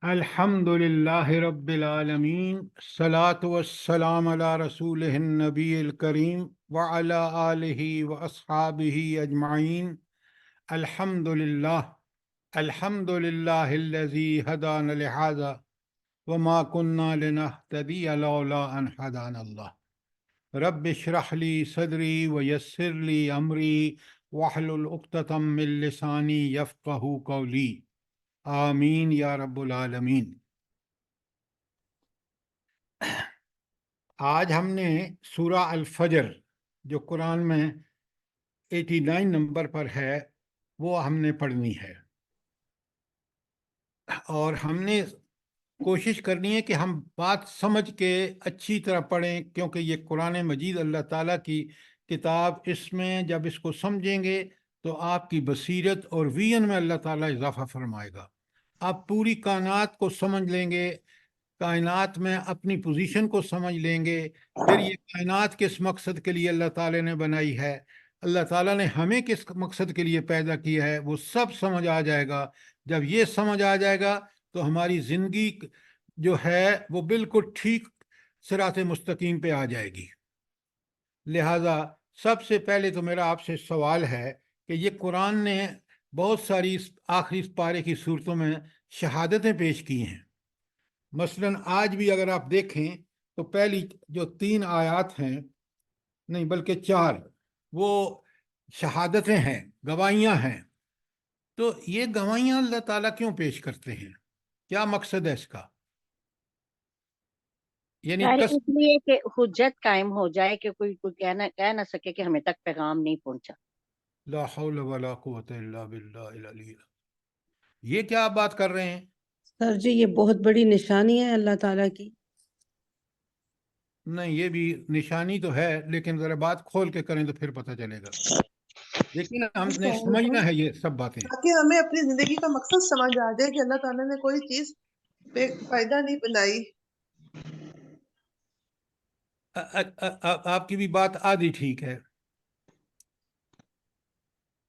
الحمد للہ رب العالمین، الصلاۃ والسلام علی رسولہ النبی الکریم وعلی آلہ واصحابہ اجمعین۔ الحمد للہ الذی ہدانا لہذا وما كنا لنہتدی لولا ان ہدانا اللہ۔ رب اشرح لی صدری ویسر لی امری واحلل عقدۃ من لسانی یفقہوا قولی، آمین یا رب العالمین۔ آج ہم نے سورہ الفجر جو قرآن میں 89 نمبر پر ہے وہ ہم نے پڑھنی ہے، اور ہم نے کوشش کرنی ہے کہ ہم بات سمجھ کے اچھی طرح پڑھیں، کیونکہ یہ قرآن مجید اللہ تعالیٰ کی کتاب، اس میں جب اس کو سمجھیں گے تو آپ کی بصیرت اور ویژن میں اللہ تعالیٰ اضافہ فرمائے گا۔ آپ پوری کائنات کو سمجھ لیں گے، کائنات میں اپنی پوزیشن کو سمجھ لیں گے، پھر یہ کائنات کس مقصد کے لیے اللہ تعالیٰ نے بنائی ہے، اللہ تعالیٰ نے ہمیں کس مقصد کے لیے پیدا کیا ہے، وہ سب سمجھ آ جائے گا۔ جب یہ سمجھ آ جائے گا تو ہماری زندگی جو ہے وہ بالکل ٹھیک صراط مستقیم پہ آ جائے گی۔ لہٰذا سب سے پہلے تو میرا آپ سے سوال ہے کہ یہ قرآن نے بہت ساری آخری پارے کی صورتوں میں شہادتیں پیش کی ہیں۔ مثلاً آج بھی اگر آپ دیکھیں تو پہلی جو 3 آیات ہیں، نہیں بلکہ 4، وہ شہادتیں ہیں، گواہیاں ہیں۔ تو یہ گواہیاں اللہ تعالیٰ کیوں پیش کرتے ہیں؟ کیا مقصد ہے اس کا؟ یعنی اس لیے کہ حجت قائم ہو جائے کہ کوئی کہہ نہ سکے کہ ہمیں تک پیغام نہیں پہنچا۔ لا حول ولا قوت الا باللہ العلی۔ یہ کیا آپ بات کر رہے ہیں؟ سر جی یہ بہت بڑی نشانی ہے اللہ تعالیٰ کی۔ نہیں، یہ بھی نشانی تو ہے، لیکن ذرا بات کھول کے کریں تو پھر پتہ چلے گا۔ لیکن ہم نے سمجھنا ہے یہ سب باتیں، تاکہ ہمیں اپنی زندگی کا مقصد سمجھ آ جائے کہ اللہ تعالیٰ نے کوئی چیز بے فائدہ نہیں بنائی۔ آپ کی بھی بات آدھی ٹھیک ہے۔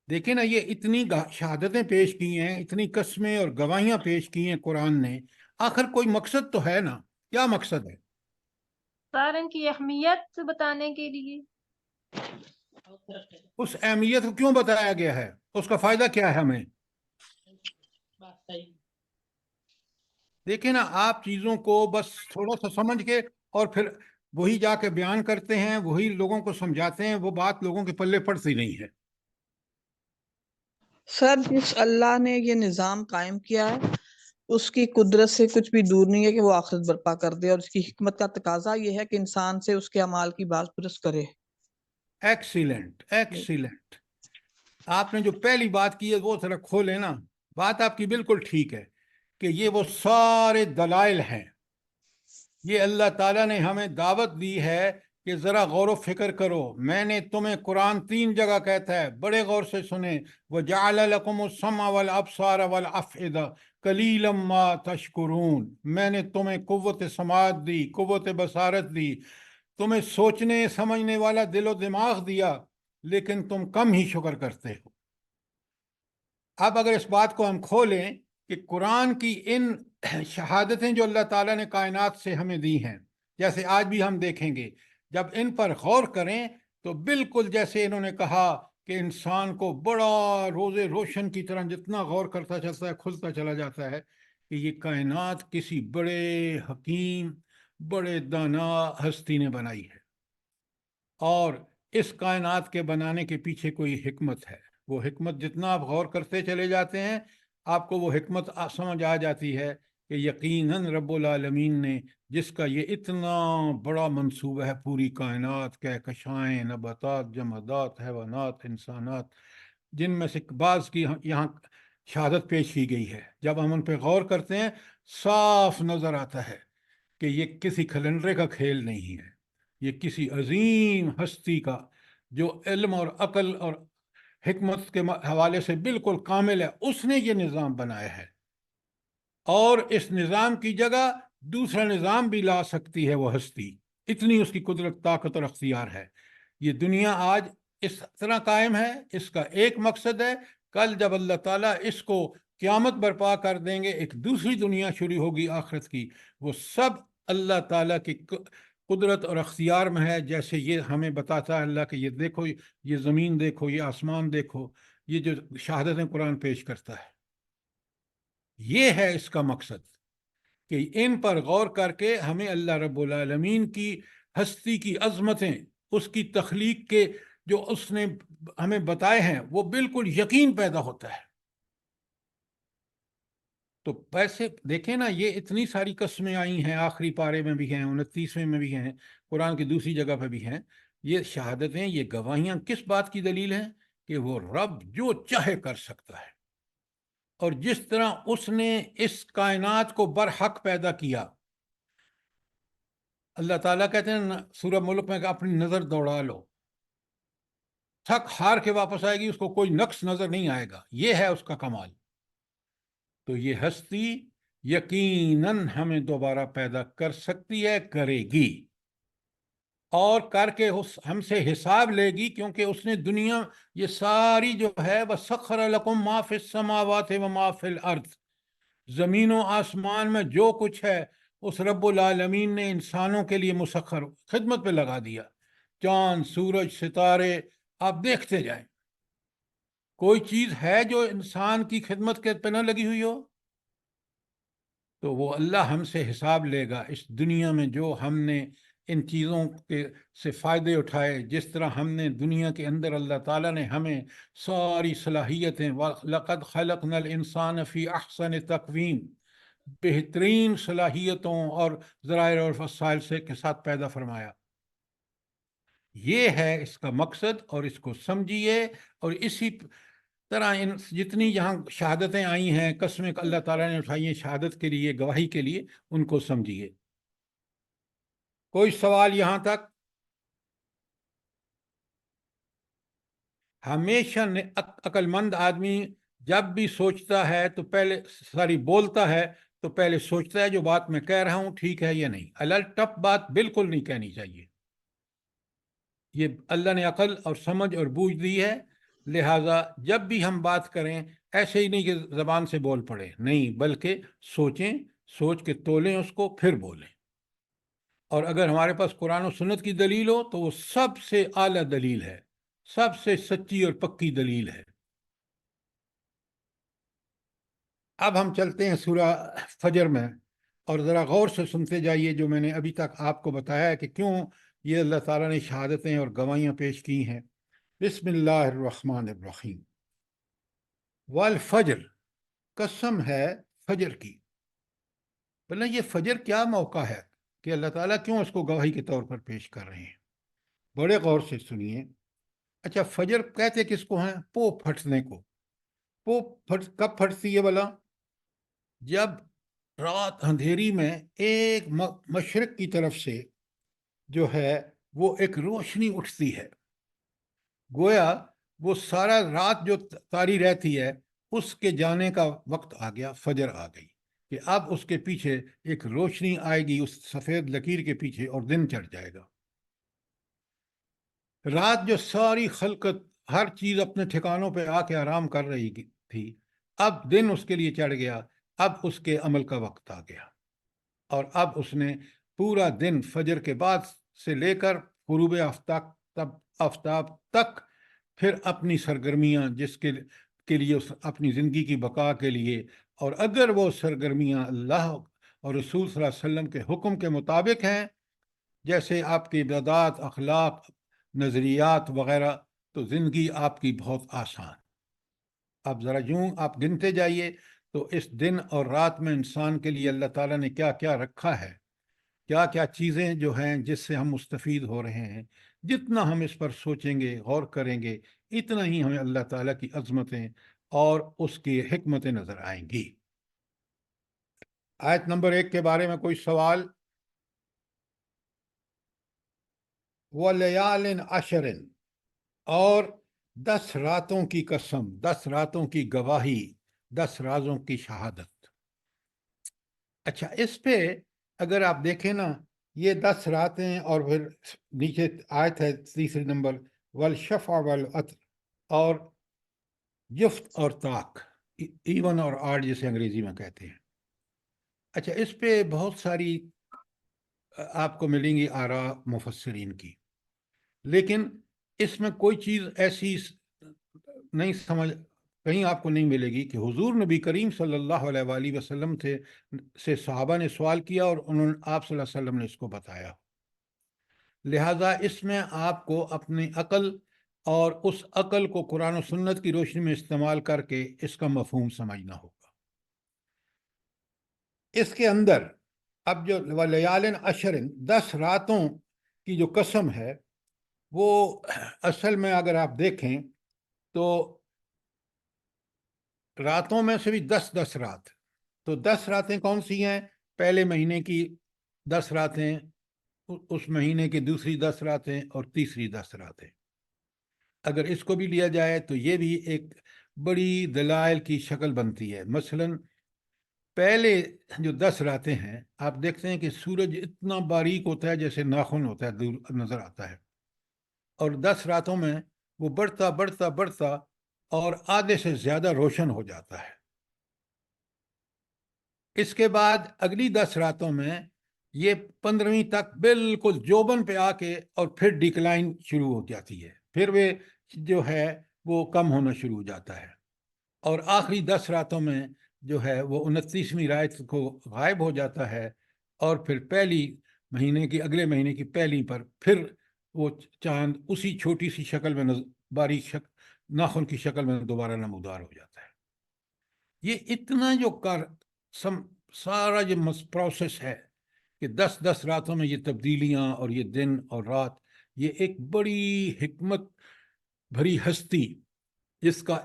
دیکھیں نا، یہ اتنی شہادتیں پیش کی ہیں، اتنی قسمیں اور گواہیاں پیش کی ہیں قرآن نے، آخر کوئی مقصد تو ہے نا۔ کیا مقصد ہے؟ سارن کی اہمیت بتانے کے لیے۔ اس اہمیت کو کیوں بتایا گیا ہے؟ اس کا فائدہ کیا ہے ہمیں؟ دیکھیں نا، آپ چیزوں کو بس تھوڑا سا سمجھ کے اور پھر وہی جا کے بیان کرتے ہیں، وہی لوگوں کو سمجھاتے ہیں، وہ بات لوگوں کے پلے پڑتی نہیں ہے۔ سر جس اللہ نے یہ نظام قائم کیا ہے اس کی قدرت سے کچھ بھی دور نہیں ہے کہ وہ آخرت برپا کر دے، اور اس کی حکمت کا تقاضا یہ ہے کہ انسان سے اس کے اعمال کی باز پرس کرے۔ Excellent excellent. آپ نے جو پہلی بات کی ہے وہ ذرا کھولیں نا۔ بات آپ کی بالکل ٹھیک ہے کہ یہ وہ سارے دلائل ہیں۔ یہ اللہ تعالیٰ نے ہمیں دعوت دی ہے کہ ذرا غور و فکر کرو۔ میں نے تمہیں قرآن 3 جگہ کہتا ہے، بڑے غور سے سنیں۔ وَجَعَلَ لَكُمُ السَّمْعَ وَالْأَبْصَارَ وَالْأَفْئِدَةَ قَلِيلًا مَا تَشْكُرُونَ۔ میں نے تمہیں قوت سماعت دی، قوت بصارت دی، تمہیں سوچنے سمجھنے والا دل و دماغ دیا، لیکن تم کم ہی شکر کرتے ہو۔ اب اگر اس بات کو ہم کھولیں کہ قرآن کی ان شہادتیں جو اللہ تعالیٰ نے کائنات سے ہمیں دی ہیں، جیسے آج بھی ہم دیکھیں گے، جب ان پر غور کریں تو بالکل جیسے انہوں نے کہا کہ انسان کو بڑا روزے روشن کی طرح جتنا غور کرتا چلتا ہے کھلتا چلا جاتا ہے کہ یہ کائنات کسی بڑے حکیم، بڑے دانا ہستی نے بنائی ہے، اور اس کائنات کے بنانے کے پیچھے کوئی حکمت ہے۔ وہ حکمت جتنا آپ غور کرتے چلے جاتے ہیں آپ کو وہ حکمت سمجھ آ جاتی ہے کہ یقیناً رب العالمین نے، جس کا یہ اتنا بڑا منصوبہ ہے، پوری کائنات، کہکشائیں، نباتات، جمادات، حیوانات، انسانات، جن میں سے بعض کی یہاں شہادت پیش کی گئی ہے، جب ہم ان پہ غور کرتے ہیں صاف نظر آتا ہے کہ یہ کسی کھلنڈرے کا کھیل نہیں ہے، یہ کسی عظیم ہستی کا جو علم اور عقل اور حکمت کے حوالے سے بالکل کامل ہے، اس نے یہ نظام بنایا ہے، اور اس نظام کی جگہ دوسرا نظام بھی لا سکتی ہے وہ ہستی، اتنی اس کی قدرت، طاقت اور اختیار ہے۔ یہ دنیا آج اس طرح قائم ہے، اس کا ایک مقصد ہے، کل جب اللہ تعالیٰ اس کو قیامت برپا کر دیں گے، ایک دوسری دنیا شروع ہوگی آخرت کی، وہ سب اللہ تعالیٰ کی قدرت اور اختیار میں ہے. جیسے یہ ہمیں بتاتا ہے اللہ کہ یہ دیکھو، یہ زمین دیکھو، یہ آسمان دیکھو، یہ جو شہادتیں قرآن پیش کرتا ہے، یہ ہے اس کا مقصد کہ ان پر غور کر کے ہمیں اللہ رب العالمین کی ہستی کی عظمتیں، اس کی تخلیق کے جو اس نے ہمیں بتائے ہیں، وہ بالکل یقین پیدا ہوتا ہے. تو پیسے دیکھیں نا، یہ اتنی ساری قسمیں آئی ہیں، آخری پارے میں بھی ہیں، 29ویں میں بھی ہیں، قرآن کی دوسری جگہ پہ بھی ہیں. یہ شہادتیں، یہ گواہیاں کس بات کی دلیل ہیں؟ کہ وہ رب جو چاہے کر سکتا ہے، اور جس طرح اس نے اس کائنات کو برحق پیدا کیا. اللہ تعالیٰ کہتے ہیں سورہ ملک میں کہ اپنی نظر دوڑا لو، تھک ہار کے واپس آئے گی، اس کو کوئی نقص نظر نہیں آئے گا. یہ ہے اس کا کمال. تو یہ ہستی یقیناً ہمیں دوبارہ پیدا کر سکتی ہے، کرے گی، اور کر کے ہم سے حساب لے گی، کیونکہ اس نے دنیا یہ ساری جو ہے وَسَخَّرَ لَكُم مَّا فِي السَّمَاوَاتِ وَمَا فِي الْأَرْضِ، زمین و آسمان میں جو کچھ ہے اس رب العالمین نے انسانوں کے لیے مسخر خدمت پہ لگا دیا. چاند، سورج، ستارے، آپ دیکھتے جائیں. کوئی چیز ہے جو انسان کی خدمت کے پہ نہ لگی ہوئی ہو؟ تو وہ اللہ ہم سے حساب لے گا. اس دنیا میں جو ہم نے ان چیزوں کے سے فائدے اٹھائے، جس طرح ہم نے دنیا کے اندر اللہ تعالیٰ نے ہمیں ساری صلاحیتیں، وَلَقَدْ خَلَقْنَا الْإِنسَانَ فِي أَحْسَنِ تَقْوِيمٍ، بہترین صلاحیتوں اور ذرائع اور وسائل سے کے ساتھ پیدا فرمایا. یہ ہے اس کا مقصد، اور اس کو سمجھیے. اور اسی طرح جتنی یہاں شہادتیں آئی ہیں، قسمیں اللہ تعالیٰ نے اٹھائی ہیں شہادت کے لیے، گواہی کے لیے، ان کو سمجھیے. کوئی سوال یہاں تک؟ ہمیشہ عقل مند آدمی جب بھی سوچتا ہے تو پہلے بولتا ہے تو پہلے سوچتا ہے جو بات میں کہہ رہا ہوں ٹھیک ہے یا نہیں. الٹ بات بالکل نہیں کہنی چاہیے. یہ اللہ نے عقل اور سمجھ اور بوجھ دی ہے، لہٰذا جب بھی ہم بات کریں ایسے ہی نہیں کہ زبان سے بول پڑے، نہیں، بلکہ سوچیں، سوچ کے تولیں اس کو، پھر بولیں. اور اگر ہمارے پاس قرآن و سنت کی دلیل ہو تو وہ سب سے اعلیٰ دلیل ہے، سب سے سچی اور پکی دلیل ہے. اب ہم چلتے ہیں سورہ فجر میں، اور ذرا غور سے سنتے جائیے جو میں نے ابھی تک آپ کو بتایا ہے کہ کیوں یہ اللہ تعالیٰ نے شہادتیں اور گواہیاں پیش کی ہیں. بسم اللہ الرحمن الرحیم. والفجر، قسم ہے فجر کی. بولے یہ فجر کیا موقع ہے کہ اللہ تعالیٰ کیوں اس کو گواہی کے طور پر پیش کر رہے ہیں؟ بڑے غور سے سنیے. اچھا، فجر کہتے کس کو ہیں؟ پو پھٹنے کو. پو کب پھٹتی ہے بلا؟ جب رات اندھیری میں ایک مشرق کی طرف سے جو ہے وہ ایک روشنی اٹھتی ہے، گویا وہ سارا رات جو تاری رہتی ہے اس کے جانے کا وقت آ گیا، فجر آ گئی، کہ اب اس کے پیچھے ایک روشنی آئے گی، اس سفید لکیر کے پیچھے، اور دن چڑھ جائے گا. رات جو ساری خلقت، ہر چیز اپنے ٹھکانوں پہ آ کے آرام کر رہی تھی، اب دن اس کے لیے چڑھ گیا، اب اس کے عمل کا وقت آ گیا. اور اب اس نے پورا دن فجر کے بعد سے لے کر غروب آفتاب تک پھر اپنی سرگرمیاں، جس کے لیے اپنی زندگی کی بقا کے لیے، اور اگر وہ سرگرمیاں اللہ اور رسول صلی اللہ علیہ وسلم کے حکم کے مطابق ہیں، جیسے آپ کی عبادات، اخلاق، نظریات وغیرہ، تو زندگی آپ کی بہت آسان. اب ذرا یوں آپ گنتے جائیے تو اس دن اور رات میں انسان کے لیے اللہ تعالیٰ نے کیا کیا رکھا ہے، کیا کیا چیزیں جو ہیں جس سے ہم مستفید ہو رہے ہیں. جتنا ہم اس پر سوچیں گے، غور کریں گے، اتنا ہی ہمیں اللہ تعالیٰ کی عظمتیں اور اس کی حکمتیں نظر آئیں گی. آیت نمبر 1 کے بارے میں کوئی سوال؟ وَلَيَالٍ عَشْرٍ، اور 10 راتوں کی قسم، 10 راتوں کی گواہی، 10 رازوں کی شہادت. اچھا، اس پہ اگر آپ دیکھیں نا، یہ 10 راتیں، اور پھر نیچے آیت ہے تیسری نمبر، والشفع والوتر، اور جفت اور طاق. ایون اور آڈ جسے انگریزی میں کہتے ہیں. اچھا، اس پہ بہت ساری آپ کو ملیں گی آراء مفسرین کی، لیکن اس میں کوئی چیز ایسی نہیں سمجھ کہیں آپ کو نہیں ملے گی کہ حضور نبی کریم صلی اللہ علیہ وآلہ وسلم سے صحابہ نے سوال کیا اور انہوں نے آپ صلی اللہ علیہ وسلم نے اس کو بتایا. لہٰذا اس میں آپ کو اپنی عقل اور اس عقل کو قرآن و سنت کی روشنی میں استعمال کر کے اس کا مفہوم سمجھنا ہوگا. اس کے اندر اب جو وَلَيَالٍ عَشْرٍ 10 راتوں کی جو قسم ہے وہ اصل میں اگر آپ دیکھیں تو راتوں میں سے بھی 10 رات. تو 10 راتیں کون سی ہیں؟ پہلے مہینے کی 10 راتیں، اس مہینے کی دوسری 10 راتیں اور تیسری 10 راتیں. اگر اس کو بھی لیا جائے تو یہ بھی ایک بڑی دلائل کی شکل بنتی ہے. مثلا پہلے جو 10 راتیں ہیں، آپ دیکھتے ہیں کہ سورج اتنا باریک ہوتا ہے جیسے ناخن ہوتا ہے، دور نظر آتا ہے، اور 10 راتوں میں وہ بڑھتا بڑھتا بڑھتا اور آدھے سے زیادہ روشن ہو جاتا ہے. اس کے بعد اگلی 10 راتوں میں یہ 15ویں تک بالکل جوبن پہ آ کے اور پھر ڈیکلائن شروع ہو جاتی ہے، پھر وہ جو ہے وہ کم ہونا شروع ہو جاتا ہے، اور آخری 10 راتوں میں جو ہے وہ 29ویں رات کو غائب ہو جاتا ہے، اور پھر اگلے مہینے کی پہلی پر پھر وہ چاند اسی چھوٹی سی شکل میں باریک ناخن کی شکل میں دوبارہ نمودار ہو جاتا ہے. یہ اتنا جو سارا جو پروسیس ہے کہ 10 راتوں میں یہ تبدیلیاں اور یہ دن اور رات، یہ ایک بڑی حکمت بھری ہستی جس کا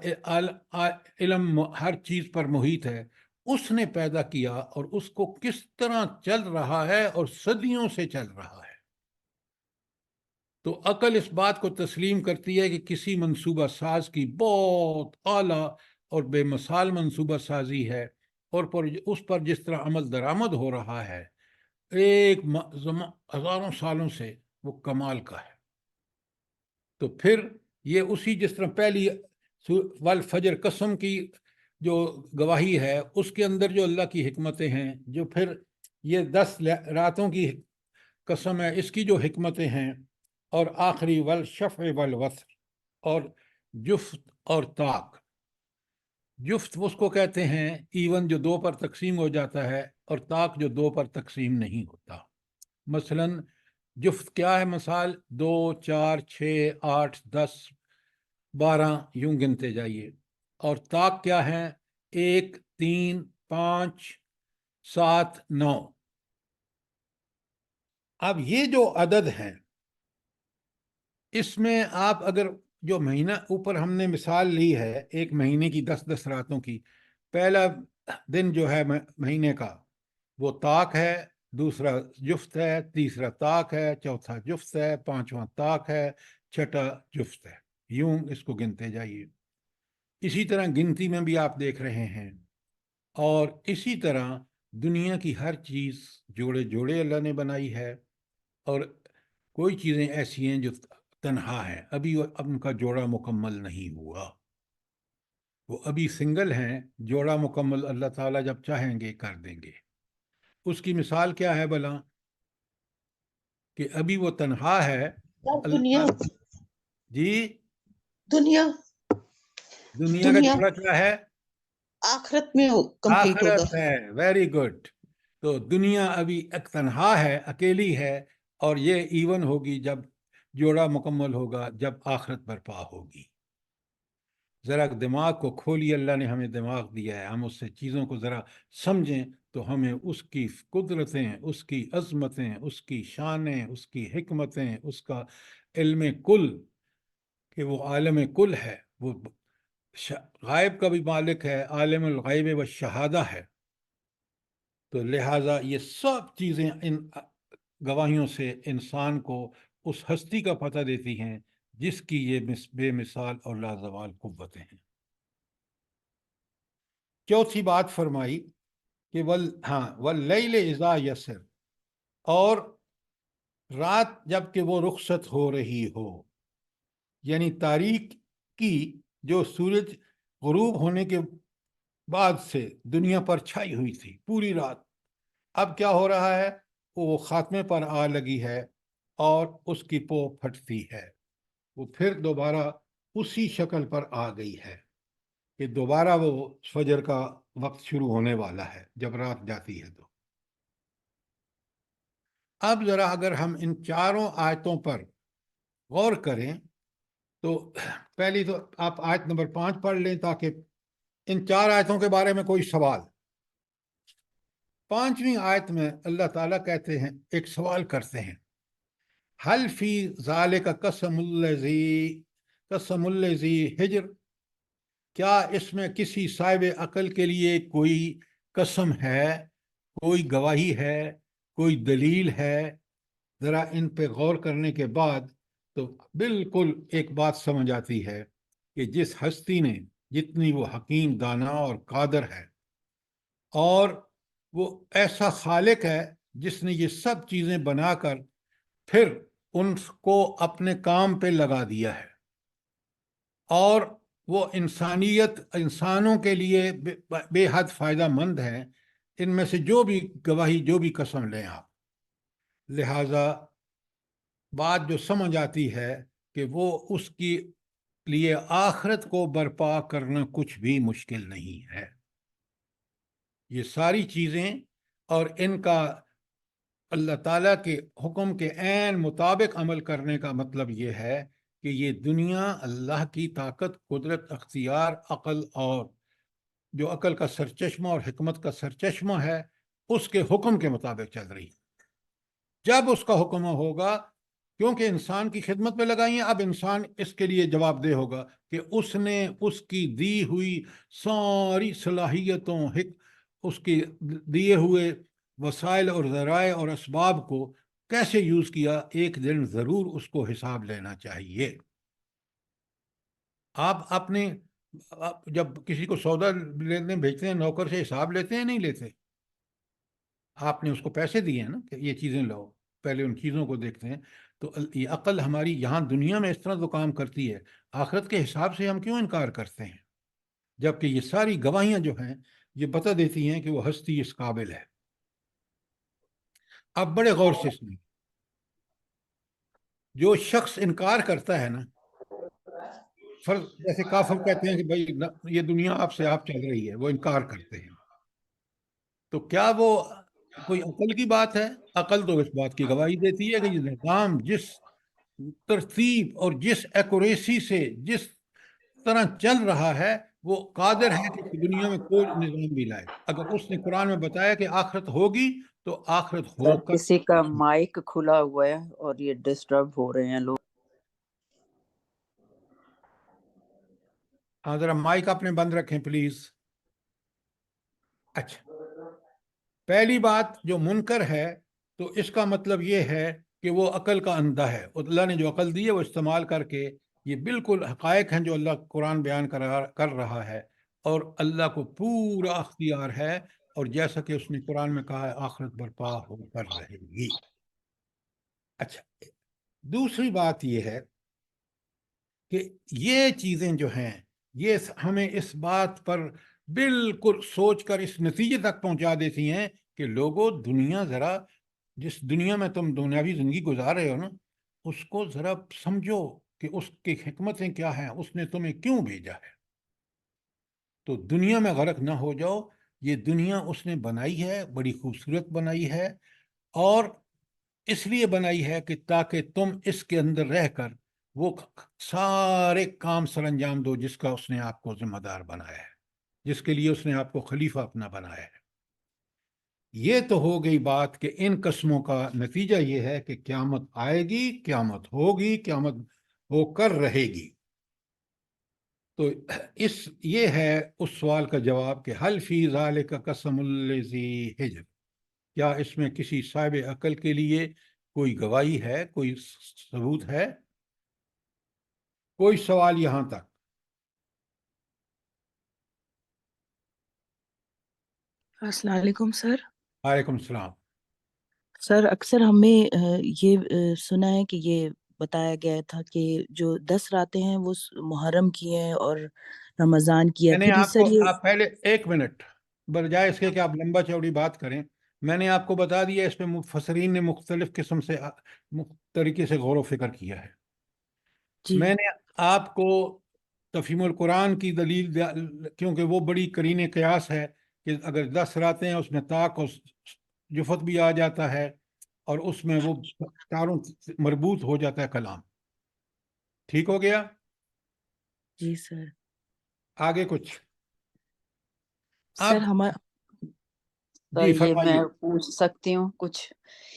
علم ہر چیز پر محیط ہے، اس نے پیدا کیا، اور اس کو کس طرح چل رہا ہے اور صدیوں سے چل رہا ہے. تو عقل اس بات کو تسلیم کرتی ہے کہ کسی منصوبہ ساز کی بہت اعلیٰ اور بے مثال منصوبہ سازی ہے، اور اس پر جس طرح عمل درآمد ہو رہا ہے ایک ہزاروں سالوں سے، وہ کمال کا ہے. تو پھر یہ اسی جس طرح پہلی والفجر قسم کی جو گواہی ہے، اس کے اندر جو اللہ کی حکمتیں ہیں، جو پھر یہ 10 راتوں کی قسم ہے، اس کی جو حکمتیں ہیں، اور آخری والشفع والوتر، اور جفت اور طاق. جفت اس کو کہتے ہیں ایون جو 2 پر تقسیم ہو جاتا ہے، اور طاق جو 2 پر تقسیم نہیں ہوتا. مثلا جفت کیا ہے؟ مثال 2 4 6 8 10 12 یوں گنتے جائیے. اور طاق کیا ہے؟ 1 3 5 7 9. اب یہ جو عدد ہیں، اس میں آپ اگر جو مہینہ اوپر ہم نے مثال لی ہے ایک مہینے کی 10 راتوں کی، پہلا دن جو ہے مہینے کا وہ طاق ہے، دوسرا جفت ہے، تیسرا طاق ہے، چوتھا جفت ہے، پانچواں طاق ہے، چھٹا جفت ہے. یوں اس کو گنتے جائیے. اسی طرح گنتی میں بھی آپ دیکھ رہے ہیں. اور اسی طرح دنیا کی ہر چیز جوڑے جوڑے اللہ نے بنائی ہے، اور کوئی چیزیں ایسی ہیں جو تنہا ہیں، ابھی ان کا جوڑا مکمل نہیں ہوا، وہ ابھی سنگل ہیں. جوڑا مکمل اللہ تعالیٰ جب چاہیں گے کر دیں گے. اس کی مثال کیا ہے بھلا؟ کہ ابھی وہ تنہا ہے. دنیا جی، دنیا دنیا کا جوڑا کیا ہے؟ آخرت میں کمپلیٹ ہوگا. آخرت ہے. Very good. تو دنیا ابھی ایک تنہا ہے، اکیلی ہے، اور یہ ایون ہوگی جب جوڑا مکمل ہوگا، جب آخرت برپا ہوگی. ذرا دماغ کو کھولیے، اللہ نے ہمیں دماغ دیا ہے، ہم اس سے چیزوں کو ذرا سمجھیں تو ہمیں اس کی قدرتیں، اس کی عظمتیں، اس کی شانیں، اس کی حکمتیں، اس کا علم کل، کہ وہ عالم کل ہے، وہ غائب کا بھی مالک ہے، عالم الغیب و شہادہ ہے. تو لہٰذا یہ سب چیزیں ان گواہیوں سے انسان کو اس ہستی کا پتہ دیتی ہیں جس کی یہ بے مثال اور لازوال قوتیں ہیں. چوتھی بات فرمائی کہ واللیل اذا یسر، اور رات جب کہ وہ رخصت ہو رہی ہو، یعنی تاریک کی جو سورج غروب ہونے کے بعد سے دنیا پر چھائی ہوئی تھی پوری رات، اب کیا ہو رہا ہے؟ وہ خاتمے پر آ لگی ہے اور اس کی پو پھٹتی ہے، وہ پھر دوبارہ اسی شکل پر آ گئی ہے کہ دوبارہ وہ فجر کا وقت شروع ہونے والا ہے جب رات جاتی ہے۔ تو اب ذرا اگر ہم ان چاروں آیتوں پر غور کریں تو پہلی تو آپ آیت نمبر 5 پڑھ لیں تاکہ ان 4 آیتوں کے بارے میں کوئی سوال۔ 5ویں آیت میں اللہ تعالیٰ کہتے ہیں، ایک سوال کرتے ہیں، حل فی ذالک قسم الذی حجر، کیا اس میں کسی صاحب عقل کے لیے کوئی قسم ہے، کوئی گواہی ہے، کوئی دلیل ہے؟ ذرا ان پہ غور کرنے کے بعد تو بالکل ایک بات سمجھ آتی ہے کہ جس ہستی نے، جتنی وہ حکیم، دانا اور قادر ہے، اور وہ ایسا خالق ہے جس نے یہ سب چیزیں بنا کر پھر ان کو اپنے کام پہ لگا دیا ہے، اور وہ انسانوں کے لیے بے حد فائدہ مند ہے، ان میں سے جو بھی گواہی، جو بھی قسم لیں آپ۔ لہذا بات جو سمجھ آتی ہے کہ وہ اس کی لیے آخرت کو برپا کرنا کچھ بھی مشکل نہیں ہے۔ یہ ساری چیزیں اور ان کا اللہ تعالیٰ کے حکم کے عین مطابق عمل کرنے کا مطلب یہ ہے کہ یہ دنیا اللہ کی طاقت، قدرت، اختیار، عقل، اور جو عقل کا سرچشمہ اور حکمت کا سرچشمہ ہے، اس کے حکم کے مطابق چل رہی ہے۔ جب اس کا حکم ہوگا، کیونکہ انسان کی خدمت میں لگائی ہیں، اب انسان اس کے لیے جواب دہ ہوگا کہ اس نے اس کی دی ہوئی ساری صلاحیتوں، اس کی دیے ہوئے وسائل اور ذرائع اور اسباب کو کیسے یوز کیا۔ ایک دن ضرور اس کو حساب لینا چاہیے۔ آپ اپنے جب کسی کو سودا لینے بھیجتے ہیں، نوکر سے حساب لیتے ہیں؟ نہیں لیتے۔ آپ نے اس کو پیسے دیے ہیں نا کہ یہ چیزیں لاؤ، پہلے ان چیزوں کو دیکھتے ہیں۔ تو یہ عقل ہماری یہاں دنیا میں اس طرح تو کام کرتی ہے، آخرت کے حساب سے ہم کیوں انکار کرتے ہیں؟ جبکہ یہ ساری گواہیاں جو ہیں یہ بتا دیتی ہیں کہ وہ ہستی اس قابل ہے۔ اب بڑے غور سے سنیں، جو شخص انکار کرتا ہے نا، فرض جیسے کافر کہتے ہیں کہ بھائی یہ دنیا آپ سے آپ چل رہی ہے، وہ انکار کرتے ہیں، تو کیا وہ کوئی عقل کی بات ہے؟ عقل تو اس بات کی گواہی دیتی ہے کہ یہ نظام جس ترتیب اور جس ایکوریسی سے جس طرح چل رہا ہے، وہ قادر ہے کہ دنیا میں کوئی نظام بھی لائے۔ اگر اس نے قرآن میں بتایا کہ آخرت ہوگی تو آخرت ہو سر کر کسی کا مائک کھلا ہوا ہے اور یہ ڈسٹرب ہو رہے ہیں لوگ۔ ہاں، ذرا مائک اپنے بند رکھیں پلیز۔ اچھا، پہلی بات جو منکر ہے تو اس کا مطلب یہ ہے کہ وہ عقل کا اندھا ہے۔ اللہ نے جو عقل دی ہے وہ استعمال کر کے، یہ بالکل حقائق ہیں جو اللہ قرآن بیان کر رہا ہے، اور اللہ کو پورا اختیار ہے، اور جیسا کہ اس نے قرآن میں کہا ہے آخرت برپا ہو کر رہے گی۔ اچھا، دوسری بات یہ ہے کہ یہ چیزیں جو ہیں یہ ہمیں اس بات پر بالکل سوچ کر اس نتیجے تک پہنچا دیتی ہیں کہ لوگوں، دنیا ذرا، جس دنیا میں تم دنیاوی زندگی گزار رہے ہو نا، اس کو ذرا سمجھو کہ اس کی حکمتیں کیا ہیں، اس نے تمہیں کیوں بھیجا ہے۔ تو دنیا میں غرق نہ ہو جاؤ۔ یہ دنیا اس نے بنائی ہے، بڑی خوبصورت بنائی ہے، اور اس لیے بنائی ہے کہ تاکہ تم اس کے اندر رہ کر وہ سارے کام سر انجام دو جس کا اس نے آپ کو ذمہ دار بنایا ہے، جس کے لیے اس نے آپ کو خلیفہ اپنا بنایا ہے۔ یہ تو ہو گئی بات کہ ان قسموں کا نتیجہ یہ ہے کہ قیامت آئے گی، قیامت ہوگی، قیامت ہو کر رہے گی۔ تو یہ ہے اس سوال کا جواب کہ حل فی ذالک قسم الذی حجر، کیا اس میں کسی صاحب عقل کے لیے کوئی گواہی ہے، کوئی ثبوت ہے؟ کوئی سوال یہاں تک؟ السلام علیکم سر۔ وعلیکم السلام۔ سر اکثر ہمیں یہ سنا ہے کہ یہ بتایا گیا تھا کہ جو 10 راتیں ہیں وہ محرم کی ہیں، اور رمضان کیا میں نے پھر آپ سر کو یہ آپ پہلے 1 منٹ بجائے اس کے کہ آپ لمبا چوڑی بات کریں، میں نے آپ کو بتا دیا اس پہ مفسرین نے مختلف قسم سے طریقے سے غور و فکر کیا ہے. جی میں نے آپ کو تفہیم القرآن کی دلیل کیونکہ وہ بڑی قرین قیاس ہے کہ اگر 10 راتیں ہیں اس میں طاق اور جفت بھی آ جاتا ہے اور اس میں وہ چاروں مربوط ہو جاتا ہے کلام. ٹھیک ہو گیا؟ جی سر. آگے کچھ سر اب ہمارا سر جی یہ میں فرمائیے. پوچھ سکتی ہوں کچھ؟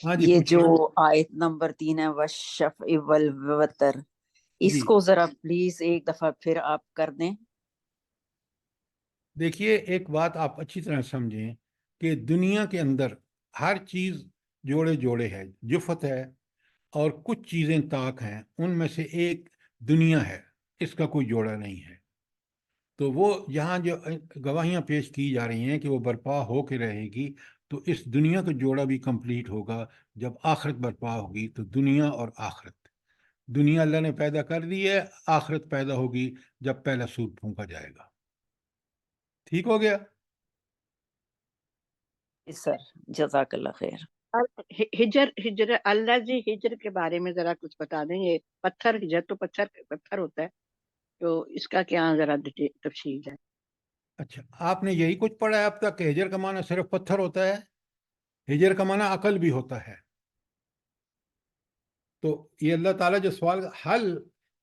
ہاں جی یہ پوچھیے. جو آیت نمبر 3 ہے والشفع والوتر، اس جی کو ذرا پلیز ایک دفعہ پھر آپ کر دیں. دیکھیے، ایک بات آپ اچھی طرح سمجھیں کہ دنیا کے اندر ہر چیز جوڑے جوڑے ہے، جفت ہے اور کچھ چیزیں طاق ہیں، ان میں سے ایک دنیا ہے، اس کا کوئی جوڑا نہیں ہے. تو وہ یہاں جو گواہیاں پیش کی جا رہی ہیں کہ وہ برپا ہو کے رہے گی، تو اس دنیا کا جوڑا بھی کمپلیٹ ہوگا جب آخرت برپا ہوگی. تو دنیا اور آخرت، دنیا اللہ نے پیدا کر دی ہے، آخرت پیدا ہوگی جب پہلا سور پھونکا جائے گا. ٹھیک ہو گیا؟ سر جزاک اللہ خیر. ہجر اللہ جی ہجر کے بارے میں ذرا کچھ بتا دیں. یہ پتھر، ہجر تو پتھر ہوتا ہے، تو اس کا کیا ذرا تفصیل ہے؟ اچھا، آپ نے یہی کچھ پڑھا ہے اب تک کہ ہجر کا معنی صرف پتھر ہوتا ہے؟ ہجر کا معنی عقل بھی ہوتا ہے. تو یہ اللہ تعالیٰ جو سوال حل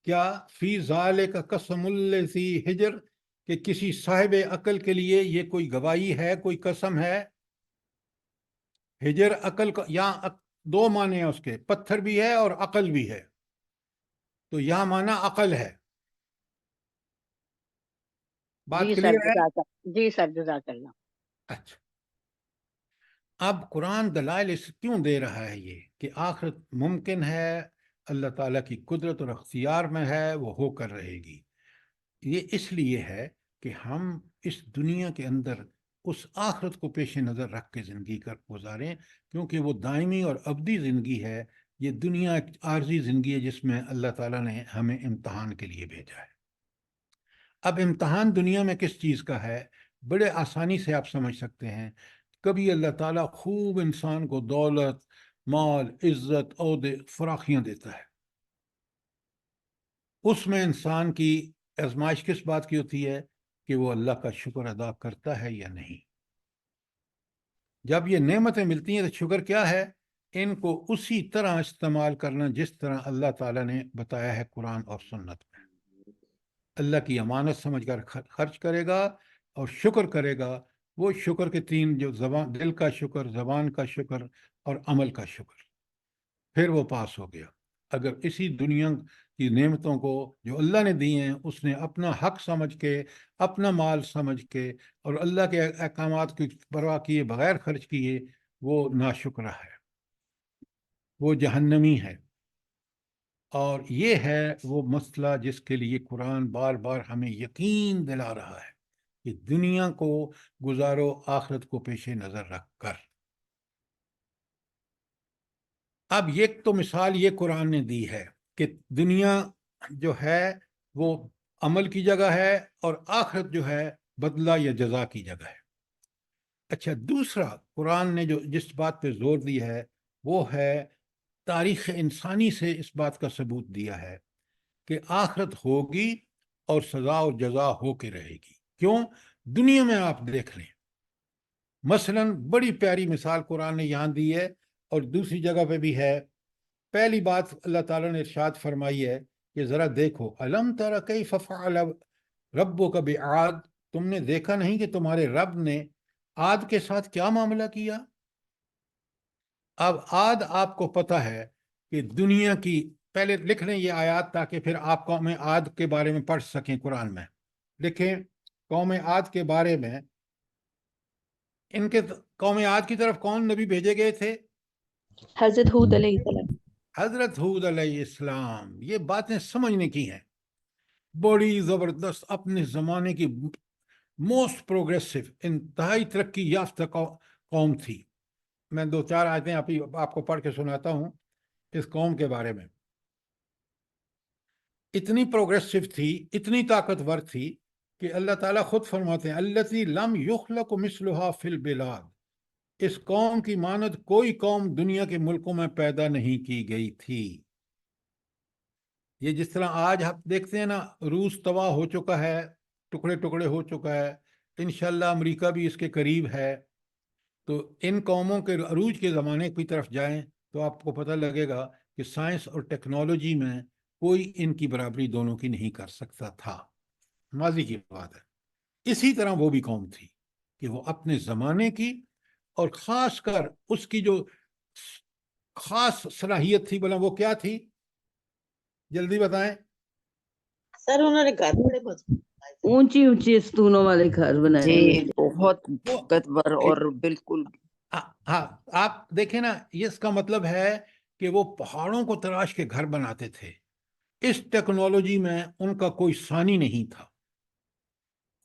کیا فی ذالک قسم الذی ہجر، کہ کسی صاحب عقل کے لیے یہ کوئی گواہی ہے، کوئی قسم ہے؟ ہجر عقل کا، یہاں دو معنی ہیں اس کے، پتھر بھی ہے اور عقل بھی ہے. تو یہاں معنی عقل ہے. بات جی سر کلیئر ہے؟ جی سر جزاک اللہ. اچھا، اب قرآن دلائل اس کیوں دے رہا ہے یہ کہ آخرت ممکن ہے، اللہ تعالیٰ کی قدرت اور اختیار میں ہے، وہ ہو کر رہے گی. یہ اس لیے ہے کہ ہم اس دنیا کے اندر اس آخرت کو پیش نظر رکھ کے زندگی کر گزاریں، کیونکہ وہ دائمی اور ابدی زندگی ہے. یہ دنیا ایک عارضی زندگی ہے جس میں اللہ تعالیٰ نے ہمیں امتحان کے لیے بھیجا ہے. اب امتحان دنیا میں کس چیز کا ہے؟ بڑے آسانی سے آپ سمجھ سکتے ہیں. کبھی اللہ تعالیٰ خوب انسان کو دولت، مال، عزت، عہدے، فراخیاں دیتا ہے. اس میں انسان کی آزمائش کس بات کی ہوتی ہے کہ وہ اللہ کا شکر ادا کرتا ہے یا نہیں. جب یہ نعمتیں ملتی ہیں تو شکر کیا ہے؟ ان کو اسی طرح استعمال کرنا جس طرح اللہ تعالیٰ نے بتایا ہے قرآن اور سنت میں. اللہ کی امانت سمجھ کر خرچ کرے گا اور شکر کرے گا. وہ شکر کے 3 جو زبان، دل کا شکر، زبان کا شکر اور عمل کا شکر، پھر وہ پاس ہو گیا. اگر اسی دنیا کی نعمتوں کو جو اللہ نے دی ہیں اس نے اپنا حق سمجھ کے، اپنا مال سمجھ کے اور اللہ کے احکامات کی پرواہ کیے بغیر خرچ کیے، وہ ناشکرہ ہے، وہ جہنمی ہے. اور یہ ہے وہ مسئلہ جس کے لیے قرآن بار بار ہمیں یقین دلا رہا ہے کہ دنیا کو گزارو آخرت کو پیش نظر رکھ کر. اب یہ تو مثال یہ قرآن نے دی ہے کہ دنیا جو ہے وہ عمل کی جگہ ہے اور آخرت جو ہے بدلہ یا جزا کی جگہ ہے. اچھا، دوسرا قرآن نے جو جس بات پہ زور دیا ہے وہ ہے تاریخ انسانی سے اس بات کا ثبوت دیا ہے کہ آخرت ہوگی اور سزا اور جزا ہو کے رہے گی. کیوں؟ دنیا میں آپ دیکھ لیں، مثلا بڑی پیاری مثال قرآن نے یہاں دی ہے اور دوسری جگہ پہ بھی ہے. پہلی بات اللہ تعالیٰ نے ارشاد فرمائی ہے کہ ذرا دیکھو، الم تر کیف فعل ربک بعاد، تم نے دیکھا نہیں کہ تمہارے رب نے عاد کے ساتھ کیا معاملہ کیا. اب عاد آپ کو پتہ ہے کہ دنیا کی، پہلے لکھ لیں یہ آیات تاکہ پھر آپ قوم عاد کے بارے میں پڑھ سکیں. قرآن میں لکھیں قوم عاد کے بارے میں. ان کے قوم عاد کی طرف کون نبی بھیجے گئے تھے؟ حضرت ہود علیہ السلام. حضرت ہود علیہ السلام. یہ باتیں سمجھنے کی ہیں، بڑی زبردست، اپنے زمانے کی موسٹ پروگریسو، انتہائی ترقی یافتہ قوم تھی. میں 2-4 آیتیں آپ کو پڑھ کے سناتا ہوں اس قوم کے بارے میں. اتنی پروگریسو تھی، اتنی طاقتور تھی کہ اللہ تعالیٰ خود فرماتے ہیں التی لم یخلق مثلها فی البلاد، اس قوم کی مانند کوئی قوم دنیا کے ملکوں میں پیدا نہیں کی گئی تھی۔ یہ جس طرح آج ہم دیکھتے ہیں نا، روس تباہ ہو چکا ہے، ٹکڑے ٹکڑے ہو چکا ہے، انشاءاللہ امریکہ بھی اس کے قریب ہے۔ تو ان قوموں کے عروج کے زمانے کی طرف جائیں تو آپ کو پتہ لگے گا کہ سائنس اور ٹیکنالوجی میں کوئی ان کی برابری دونوں کی نہیں کر سکتا تھا، ماضی کی بات ہے۔ اسی طرح وہ بھی قوم تھی کہ وہ اپنے زمانے کی، اور خاص کر اس کی جو خاص صلاحیت تھی، بلا وہ کیا تھی، جلدی بتائیں۔ سر انہوں نے گھر بڑے مضبوط بنائے تھے۔ اونچی اونچی ستونوں والے گھر بنائے جی ہوئے تھے۔ بہت وہ طاقتور اور بالکل ہاں، آپ دیکھیں نا، یہ اس کا مطلب ہے کہ وہ پہاڑوں کو تراش کے گھر بناتے تھے۔ اس ٹیکنالوجی میں ان کا کوئی ثانی نہیں تھا۔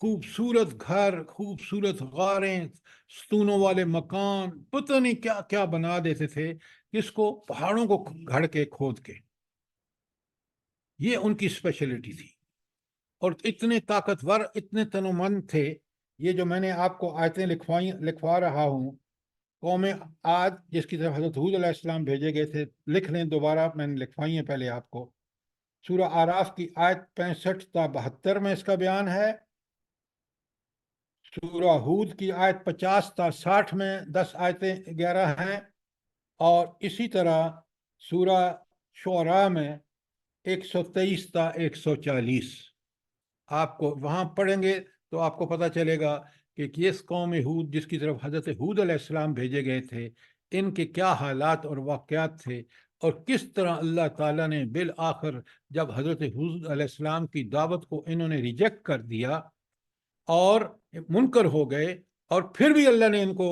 خوبصورت گھر، خوبصورت غاریں، ستونوں والے مکان، پتہ نہیں کیا کیا بنا دیتے تھے، کس کو، پہاڑوں کو گھڑ کے کھود کے۔ یہ ان کی اسپیشلٹی تھی، اور اتنے طاقتور، اتنے تنومند تھے۔ یہ جو میں نے آپ کو آیتیں لکھوا رہا ہوں، قوم عاد جس کی طرف حضرت ہود علیہ السلام بھیجے گئے تھے، لکھ لیں دوبارہ، میں نے لکھوائی ہیں پہلے آپ کو۔ سورہ آراف کی آیت 65 تا 72 میں اس کا بیان ہے۔ سورہ ہود کی آیت 50 تا 60 میں 10 آیتیں 11 ہیں، اور اسی طرح سورہ شعراء میں 123 تا 140۔ آپ کو وہاں پڑھیں گے تو آپ کو پتہ چلے گا کہ کس قوم ہود جس کی طرف حضرت ہود علیہ السلام بھیجے گئے تھے، ان کے کیا حالات اور واقعات تھے، اور کس طرح اللہ تعالیٰ نے بالآخر جب حضرت ہود علیہ السلام کی دعوت کو انہوں نے ریجیکٹ کر دیا اور منکر ہو گئے، اور پھر بھی اللہ نے ان کو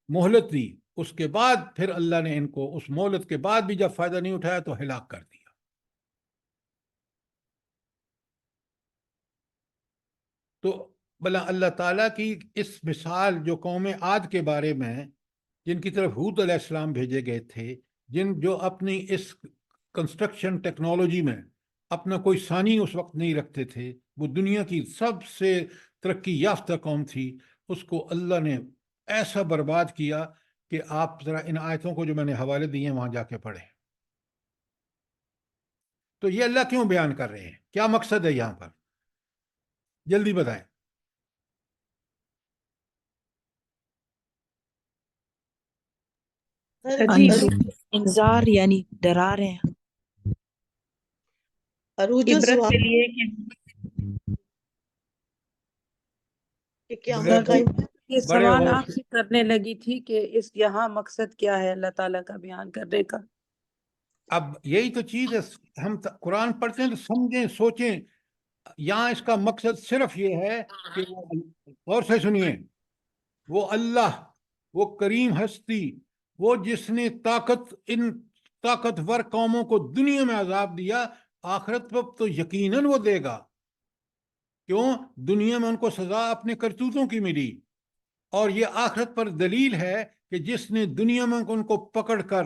مہلت دی، اس کے بعد پھر اللہ نے ان کو اس مہلت کے بعد بھی جب فائدہ نہیں اٹھایا تو ہلاک کر دیا۔ تو بلا اللہ تعالیٰ کی اس مثال جو قوم عاد کے بارے میں، جن کی طرف ہود علیہ السلام بھیجے گئے تھے، جو اپنی اس کنسٹرکشن ٹیکنالوجی میں اپنا کوئی ثانی اس وقت نہیں رکھتے تھے، وہ دنیا کی سب سے ترقی یافتہ قوم تھی، اس کو اللہ نے ایسا برباد کیا کہ آپ ذرا ان آیتوں کو جو میں نے حوالے دیے ہیں وہاں جا کے پڑھیں۔ تو یہ اللہ کیوں بیان کر رہے ہیں، کیا مقصد ہے یہاں پر، جلدی بتائیں۔ انذار یعنی ڈرا رہے ہیں۔ عروج عبرت کے لیے کہ کیا بڑے سر، یہ بڑے سوال غور آپ سے کرنے لگی تھی کہ اس یہاں مقصد کیا ہے اللہ تعالیٰ کا بیان کرنے کا۔ اب یہی تو چیز ہے، ہم قرآن پڑھتے ہیں تو سمجھیں، سوچیں۔ یہاں اس کا مقصد صرف یہ ہے کہ غور سے سنیے، وہ اللہ، وہ کریم ہستی، وہ جس نے ان طاقتور قوموں کو دنیا میں عذاب دیا، آخرت پر تو یقیناً وہ دے گا۔ کیوں؟ دنیا میں ان کو سزا اپنے کرتوتوں کی ملی، اور یہ آخرت پر دلیل ہے کہ جس نے دنیا میں ان کو پکڑ کر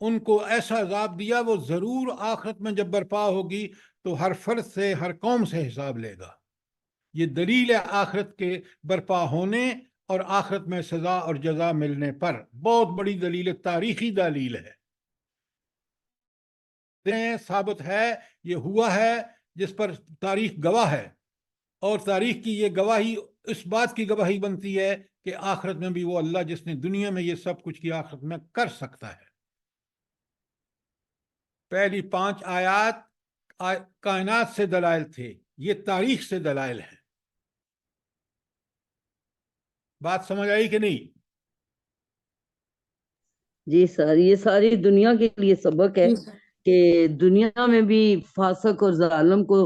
ان کو ایسا عذاب دیا، وہ ضرور آخرت میں جب برپا ہوگی تو ہر فرد سے، ہر قوم سے حساب لے گا۔ یہ دلیل ہے آخرت کے برپا ہونے اور آخرت میں سزا اور جزا ملنے پر، بہت بڑی دلیل، تاریخی دلیل ہے، ثابت ہے، یہ ہوا ہے، جس پر تاریخ گواہ ہے، اور تاریخ کی یہ گواہی اس بات کی گواہی بنتی ہے کہ آخرت میں بھی وہ اللہ جس نے دنیا میں یہ سب کچھ کیا آخرت میں کر سکتا ہے۔ پہلی 5 آیات کائنات سے دلائل تھے، یہ تاریخ سے دلائل ہیں۔ بات سمجھ آئی کہ نہیں؟ جی سر، یہ ساری دنیا کے لیے سبق ہے کہ دنیا میں بھی فاسق اور ظالم کو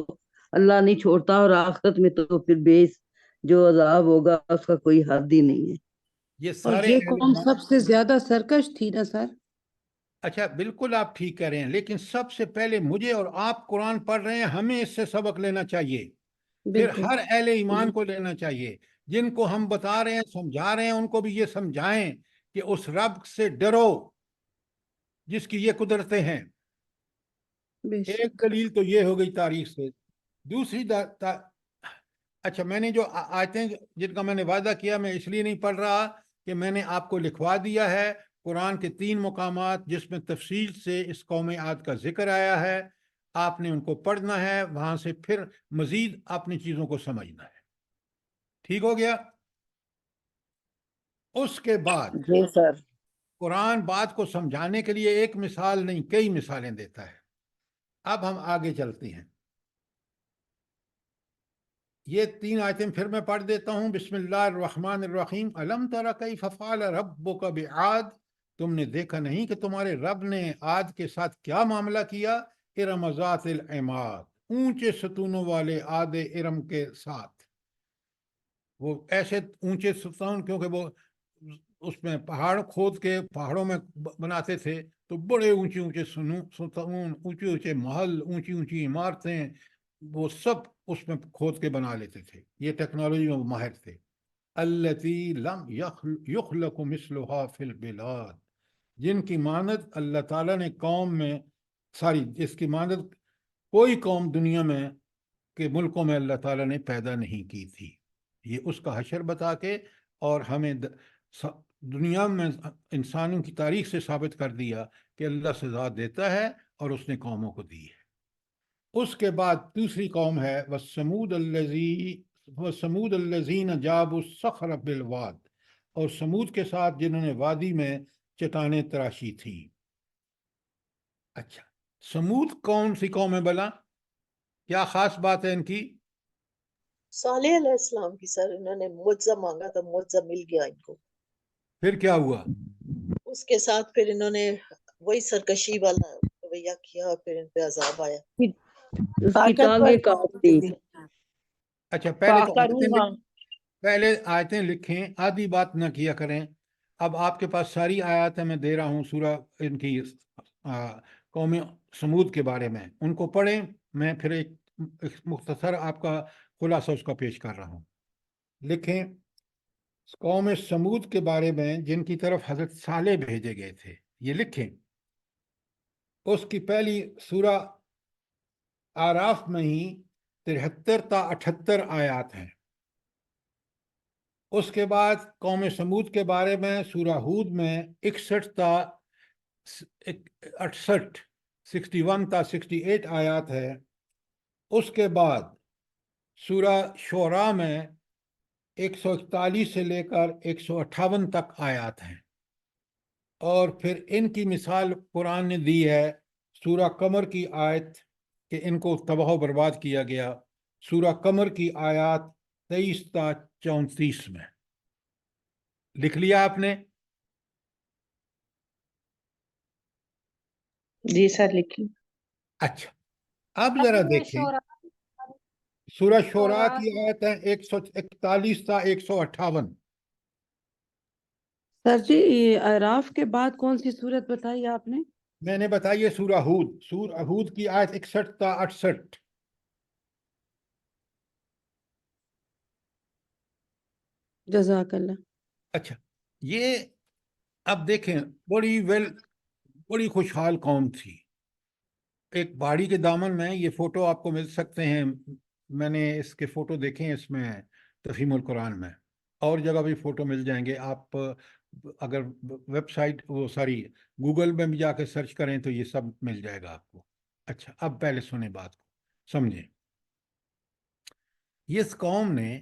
اللہ نہیں چھوڑتا، اور آخرت میں تو پھر بیس جو عذاب ہوگا اس کا کوئی حد ہی نہیں ہے۔ یہ اور سارے یہ قوم سب سے زیادہ سرکش تھی نا سر۔ اچھا، بالکل آپ ٹھیک کہہ رہے ہیں، لیکن سب سے پہلے مجھے اور آپ قرآن پڑھ رہے ہیں، ہمیں اس سے سبق لینا چاہیے، پھر بالکل ہر اہل ایمان کو لینا چاہیے۔ جن کو ہم بتا رہے ہیں، سمجھا رہے ہیں، ان کو بھی یہ سمجھائیں کہ اس رب سے ڈرو جس کی یہ قدرتیں ہیں۔ بے ایک شک۔ دلیل تو یہ ہو گئی تاریخ سے۔ دوسری اچھا میں نے جو آیتیں جن کا میں نے وعدہ کیا میں اس لیے نہیں پڑھ رہا کہ میں نے آپ کو لکھوا دیا ہے قرآن کے 3 مقامات جس میں تفصیل سے اس قوم عاد کا ذکر آیا ہے، آپ نے ان کو پڑھنا ہے، وہاں سے پھر مزید اپنی چیزوں کو سمجھنا ہے. ٹھیک ہو گیا؟ اس کے بعد جی سر. قرآن بات کو سمجھانے کے لیے ایک مثال نہیں کئی مثالیں دیتا ہے. اب ہم آگے چلتے ہیں. یہ 3 آیتیں پھر میں پڑھ دیتا ہوں. بسم اللہ الرحمن الرحیم. الم تر کیف فعل ربک بعاد، تم نے دیکھا نہیں کہ تمہارے رب نے عاد کے ساتھ کیا معاملہ کیا. ارم ذات العماد، اونچے ستونوں والے عاد ارم کے ساتھ. وہ ایسے اونچے ستون کیونکہ وہ اس میں پہاڑ کھود کے پہاڑوں میں بناتے تھے، تو بڑے اونچے اونچے ستون، اونچے اونچے محل، اونچی اونچی عمارتیں، وہ سب اس میں کھود کے بنا لیتے تھے. یہ ٹیکنالوجی میں ماہر تھے. التی لم یخلق مثلها فی البلاد، جن کی مانند اللہ تعالیٰ نے قوم میں جس کی مانند کوئی قوم دنیا میں کے ملکوں میں اللہ تعالیٰ نے پیدا نہیں کی تھی. یہ اس کا حشر بتا کے اور ہمیں دنیا میں انسانوں کی تاریخ سے ثابت کر دیا کہ اللہ سزا دیتا ہے اور اس نے قوموں کو دی ہے. اس کے بعد دوسری قوم ہے وَثَمُودَ الَّذِينَ جَابُوا الصَّخْرَ بِالْوَادِ، اور سمود کے ساتھ جنہوں نے وادی میں چٹانیں تراشی تھیں. اچھا سمود کون سی قوم ہے بلا؟ کیا خاص بات ہے ان کی؟ صالح علیہ السلام کی سر، انہوں نے معجزہ مانگا تھا، معجزہ مل گیا ان کو. پھر کیا ہوا؟ اس کے ساتھ پھر انہوں نے وہی سرکشی والا رویہ کیا اور پھر ان پہ عذاب آیا. اس کی ٹانگیں کاٹ دی. اچھا پہلے آیتیں لکھیں، آدھی بات نہ کیا کریں. اب آپ کے پاس ساری آیات میں دے رہا ہوں سورہ ان کی قوم سمود کے بارے میں، ان کو پڑھیں. میں پھر ایک مختصر آپ کا خلاصہ اس کا پیش کر رہا ہوں. لکھیں قوم سمود کے بارے میں جن کی طرف حضرت صالح بھیجے گئے تھے. یہ لکھیں اس کی پہلی سورہ آراف میں ہی 73 تا 78 آیات ہیں. اس کے بعد قوم سمود کے بارے میں سورہ ہود میں 61 تا 68 61 تا 68 آیات ہے. اس کے بعد سورہ شعراء میں 141 سے لے کر 158 تک آیات ہیں. اور پھر ان کی مثال قرآن نے دی ہے سورہ قمر کی آیت کہ ان کو تباہ و برباد کیا گیا. سورہ قمر کی آیات 23 تا 34 میں. لکھ لیا آپ نے؟ جی سر لکھی. اچھا اب ذرا دیکھیں سورہ شعراء کی آیت ہے 141 تا 158. سر جی اعراف کے بعد کون سی صورت بتائی آپ نے؟ میں نے بتائی سورہ ہود کی آیت 61 تا 68. جزاک اللہ. اچھا یہ اب دیکھیں بڑی خوشحال قوم تھی. ایک پہاڑی کے دامن میں، یہ فوٹو آپ کو مل سکتے ہیں، میں نے اس کے فوٹو دیکھے ہیں اس میں تفہیم القرآن میں، اور جگہ بھی فوٹو مل جائیں گے. آپ اگر ویب سائٹ گوگل میں بھی جا کے سرچ کریں تو یہ سب مل جائے گا آپ کو. اچھا اب پہلے سنیں بات کو سمجھیں. اس قوم نے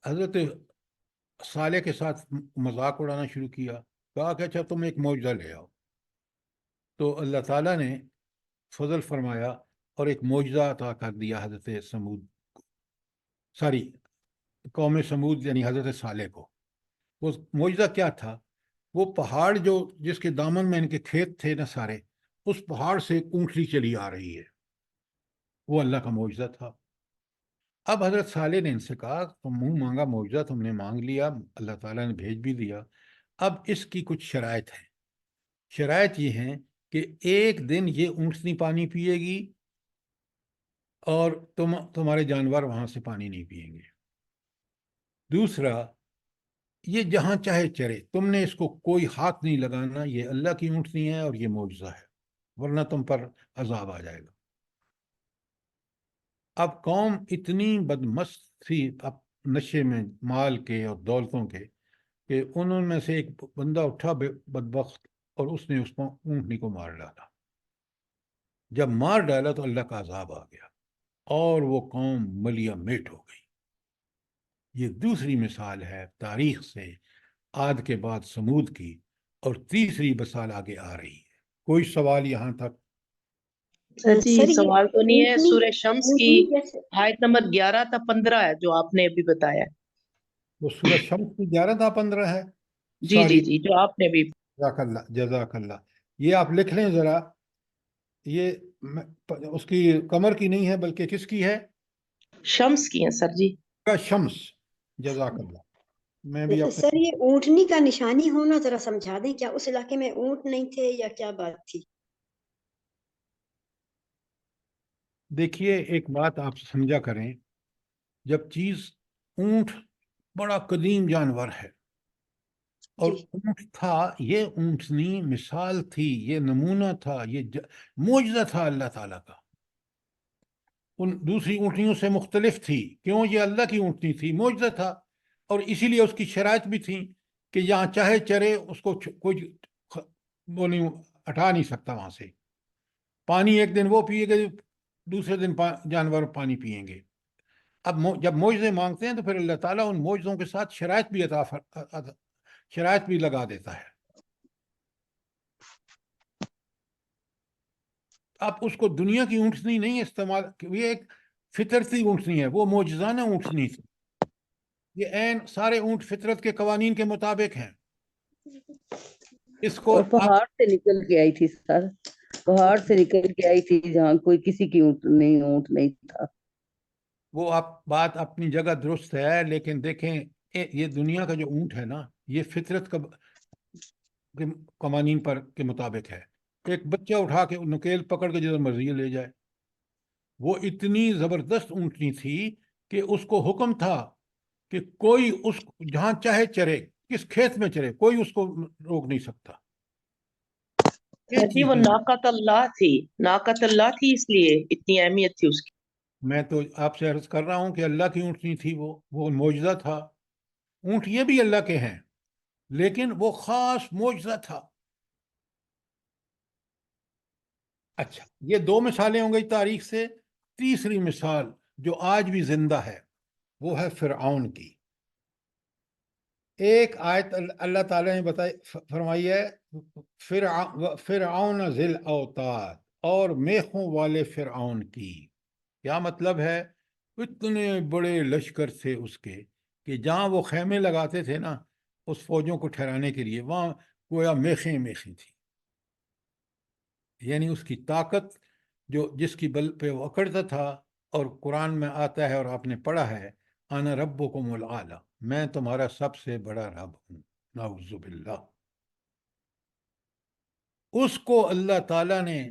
حضرت صالح کے ساتھ مذاق اڑانا شروع کیا. کہا کہ اچھا تم ایک معجزہ لے آؤ. تو اللہ تعالیٰ نے فضل فرمایا اور ایک معجزہ عطا کر دیا حضرت قوم سمود یعنی حضرت صالح کو. وہ معجزہ کیا تھا؟ وہ پہاڑ جس کے دامن میں ان کے کھیت تھے نا سارے، اس پہاڑ سے ایک اونٹنی چلی آ رہی ہے. وہ اللہ کا معجزہ تھا. اب حضرت صالح نے ان سے کہا تم منہ مانگا معجزہ تم نے مانگ لیا، اللہ تعالیٰ نے بھیج بھی دیا. اب اس کی کچھ شرائط ہیں. شرائط یہ ہیں کہ ایک دن یہ اونٹنی پانی پیے گی اور تمہارے جانور وہاں سے پانی نہیں پئیں گے. دوسرا، یہ جہاں چاہے چرے، تم نے اس کو کوئی ہاتھ نہیں لگانا، یہ اللہ کی اونٹنی ہے اور یہ معجزہ ہے، ورنہ تم پر عذاب آ جائے گا. اب قوم اتنی بدمست تھی اب نشے میں مال کے اور دولتوں کے کہ انہوں میں سے ایک بندہ اٹھا بدبخت اور اس نے اس کو اونٹنی کو مار ڈالا. جب مار ڈالا تو اللہ کا عذاب آ گیا اور وہ قوم ملیا میٹ ہو گئی. یہ دوسری مثال ہے تاریخ سے عاد کے بعد سمود کی، اور تیسری مثال آگے آ رہی ہے. کوئی سوال یہاں تک؟ سر جی سر یہ سوال تو نہیں ہے. اونٹنی سورہ شمس کی اونٹنی کیسے آیت نمبر 11 تا 15 ہے جو آپ نے ابھی بتایا. وہ سورہ شمس کی 11 تا 15 ہے. جی سوری، جی جی جو آپ نے ابھی. جزاک اللہ جزاک اللہ. یہ آپ لکھ لیں ذرا. یہ اس کی قمر کی نہیں ہے بلکہ کس کی ہے؟ شمس کی ہیں سر جی. کا شمس. جزاک اللہ. میں بھی اپنے سر یہ اونٹنی کا نشانی ہونا ذرا سمجھا دیں، کیا اس علاقے میں اونٹ نہیں تھے یا کیا بات تھی؟ دیکھیے ایک بات آپ سمجھا کریں، جب چیز اونٹ بڑا قدیم جانور ہے اور جی اونٹ تھا، یہ اونٹنی مثال تھی، یہ نمونہ تھا، یہ معجزہ تھا اللہ تعالیٰ کا. ان دوسری اونٹنیوں سے مختلف تھی. کیوں؟ یہ اللہ کی اونٹنی تھی، معجزہ تھا، اور اسی لیے اس کی شرائط بھی تھیں کہ جہاں چاہے چرے، اس کو کوئی وہ نہیں ہٹا نہیں سکتا وہاں سے. پانی ایک دن وہ پیے گے، دوسرے دن جانور پانی پئیں گے. اب جب معجزے مانگتے ہیں تو پھر اللہ تعالیٰ ان معجزوں کے ساتھ شرائط بھی شرائط بھی لگا دیتا ہے. آپ اس کو دنیا کی اونٹنی نہیں استعمال، یہ ایک فطرتی اونٹنی ہے، وہ معجزانہ اونٹنی تھی. یہ عین سارے اونٹ فطرت کے قوانین کے مطابق ہیں. اس کو اور پہاڑ سے نکل کے آئی تھی سر، پہاڑ سے نکل کے آئی تھی جہاں کوئی کسی کی اونٹ نہیں تھا. وہ بات اپنی جگہ درست ہے، لیکن دیکھیں یہ دنیا کا جو اونٹ ہے نا، یہ فطرت کا قوانین کے مطابق ہے. ایک بچہ اٹھا کے نکیل پکڑ کے جدھر مرضی لے جائے. وہ اتنی زبردست اونٹنی تھی کہ اس کو حکم تھا کہ کوئی اس جہاں چاہے چرے، کس کھیت میں چرے، کوئی اس کو روک نہیں سکتا. سر جی وہ ناقۃ اللہ تھی، ناقۃ اللہ تھی، اس لیے اتنی اہمیت تھی اس کی. میں تو آپ سے عرض کر رہا ہوں کہ اللہ کی اونٹنی تھی، وہ معجزہ تھا. اونٹ یہ بھی اللہ کے ہیں لیکن وہ خاص معجزہ تھا. اچھا، یہ دو مثالیں ہوں گئی تاریخ سے. تیسری مثال جو آج بھی زندہ ہے وہ ہے فرعون کی. ایک آیت اللہ تعالیٰ نے فرمائی ہے فرعون ذی الاوتاد، اور میخوں والے فرعون کی. کیا مطلب ہے؟ اتنے بڑے لشکر تھے اس کے کہ جہاں وہ خیمے لگاتے تھے نا اس فوجوں کو ٹھہرانے کے لیے، وہاں گویا میخیں تھی. یعنی اس کی طاقت جس کی بل پہ وہ اکڑتا تھا. اور قرآن میں آتا ہے اور آپ نے پڑھا ہے، انا ربکم الاعلی، میں تمہارا سب سے بڑا رب ہوں. نعوذ باللہ. اس کو اللہ تعالیٰ نے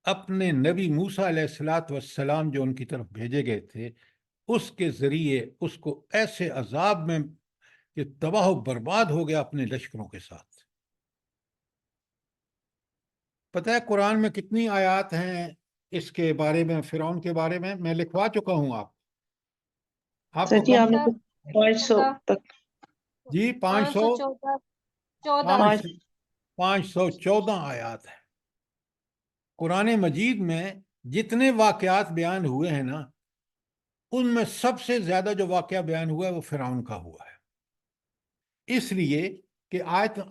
اپنے نبی موسیٰ علیہ السلام جو ان کی طرف بھیجے گئے تھے، اس کے ذریعے اس کو ایسے عذاب میں کہ تباہ و برباد ہو گیا اپنے لشکروں کے ساتھ. پتہ ہے قرآن میں کتنی آیات ہیں اس کے بارے میں، فرعون کے بارے میں لکھوا چکا ہوں. آپ سر کو جی کم؟ آپ نے 500 تک. جی 514 آیات ہیں. قرآن مجید میں جتنے واقعات بیان ہوئے ہیں نا، ان میں سب سے زیادہ جو واقعہ بیان ہوا ہے وہ فرعون کا ہوا ہے. اس لیے کہ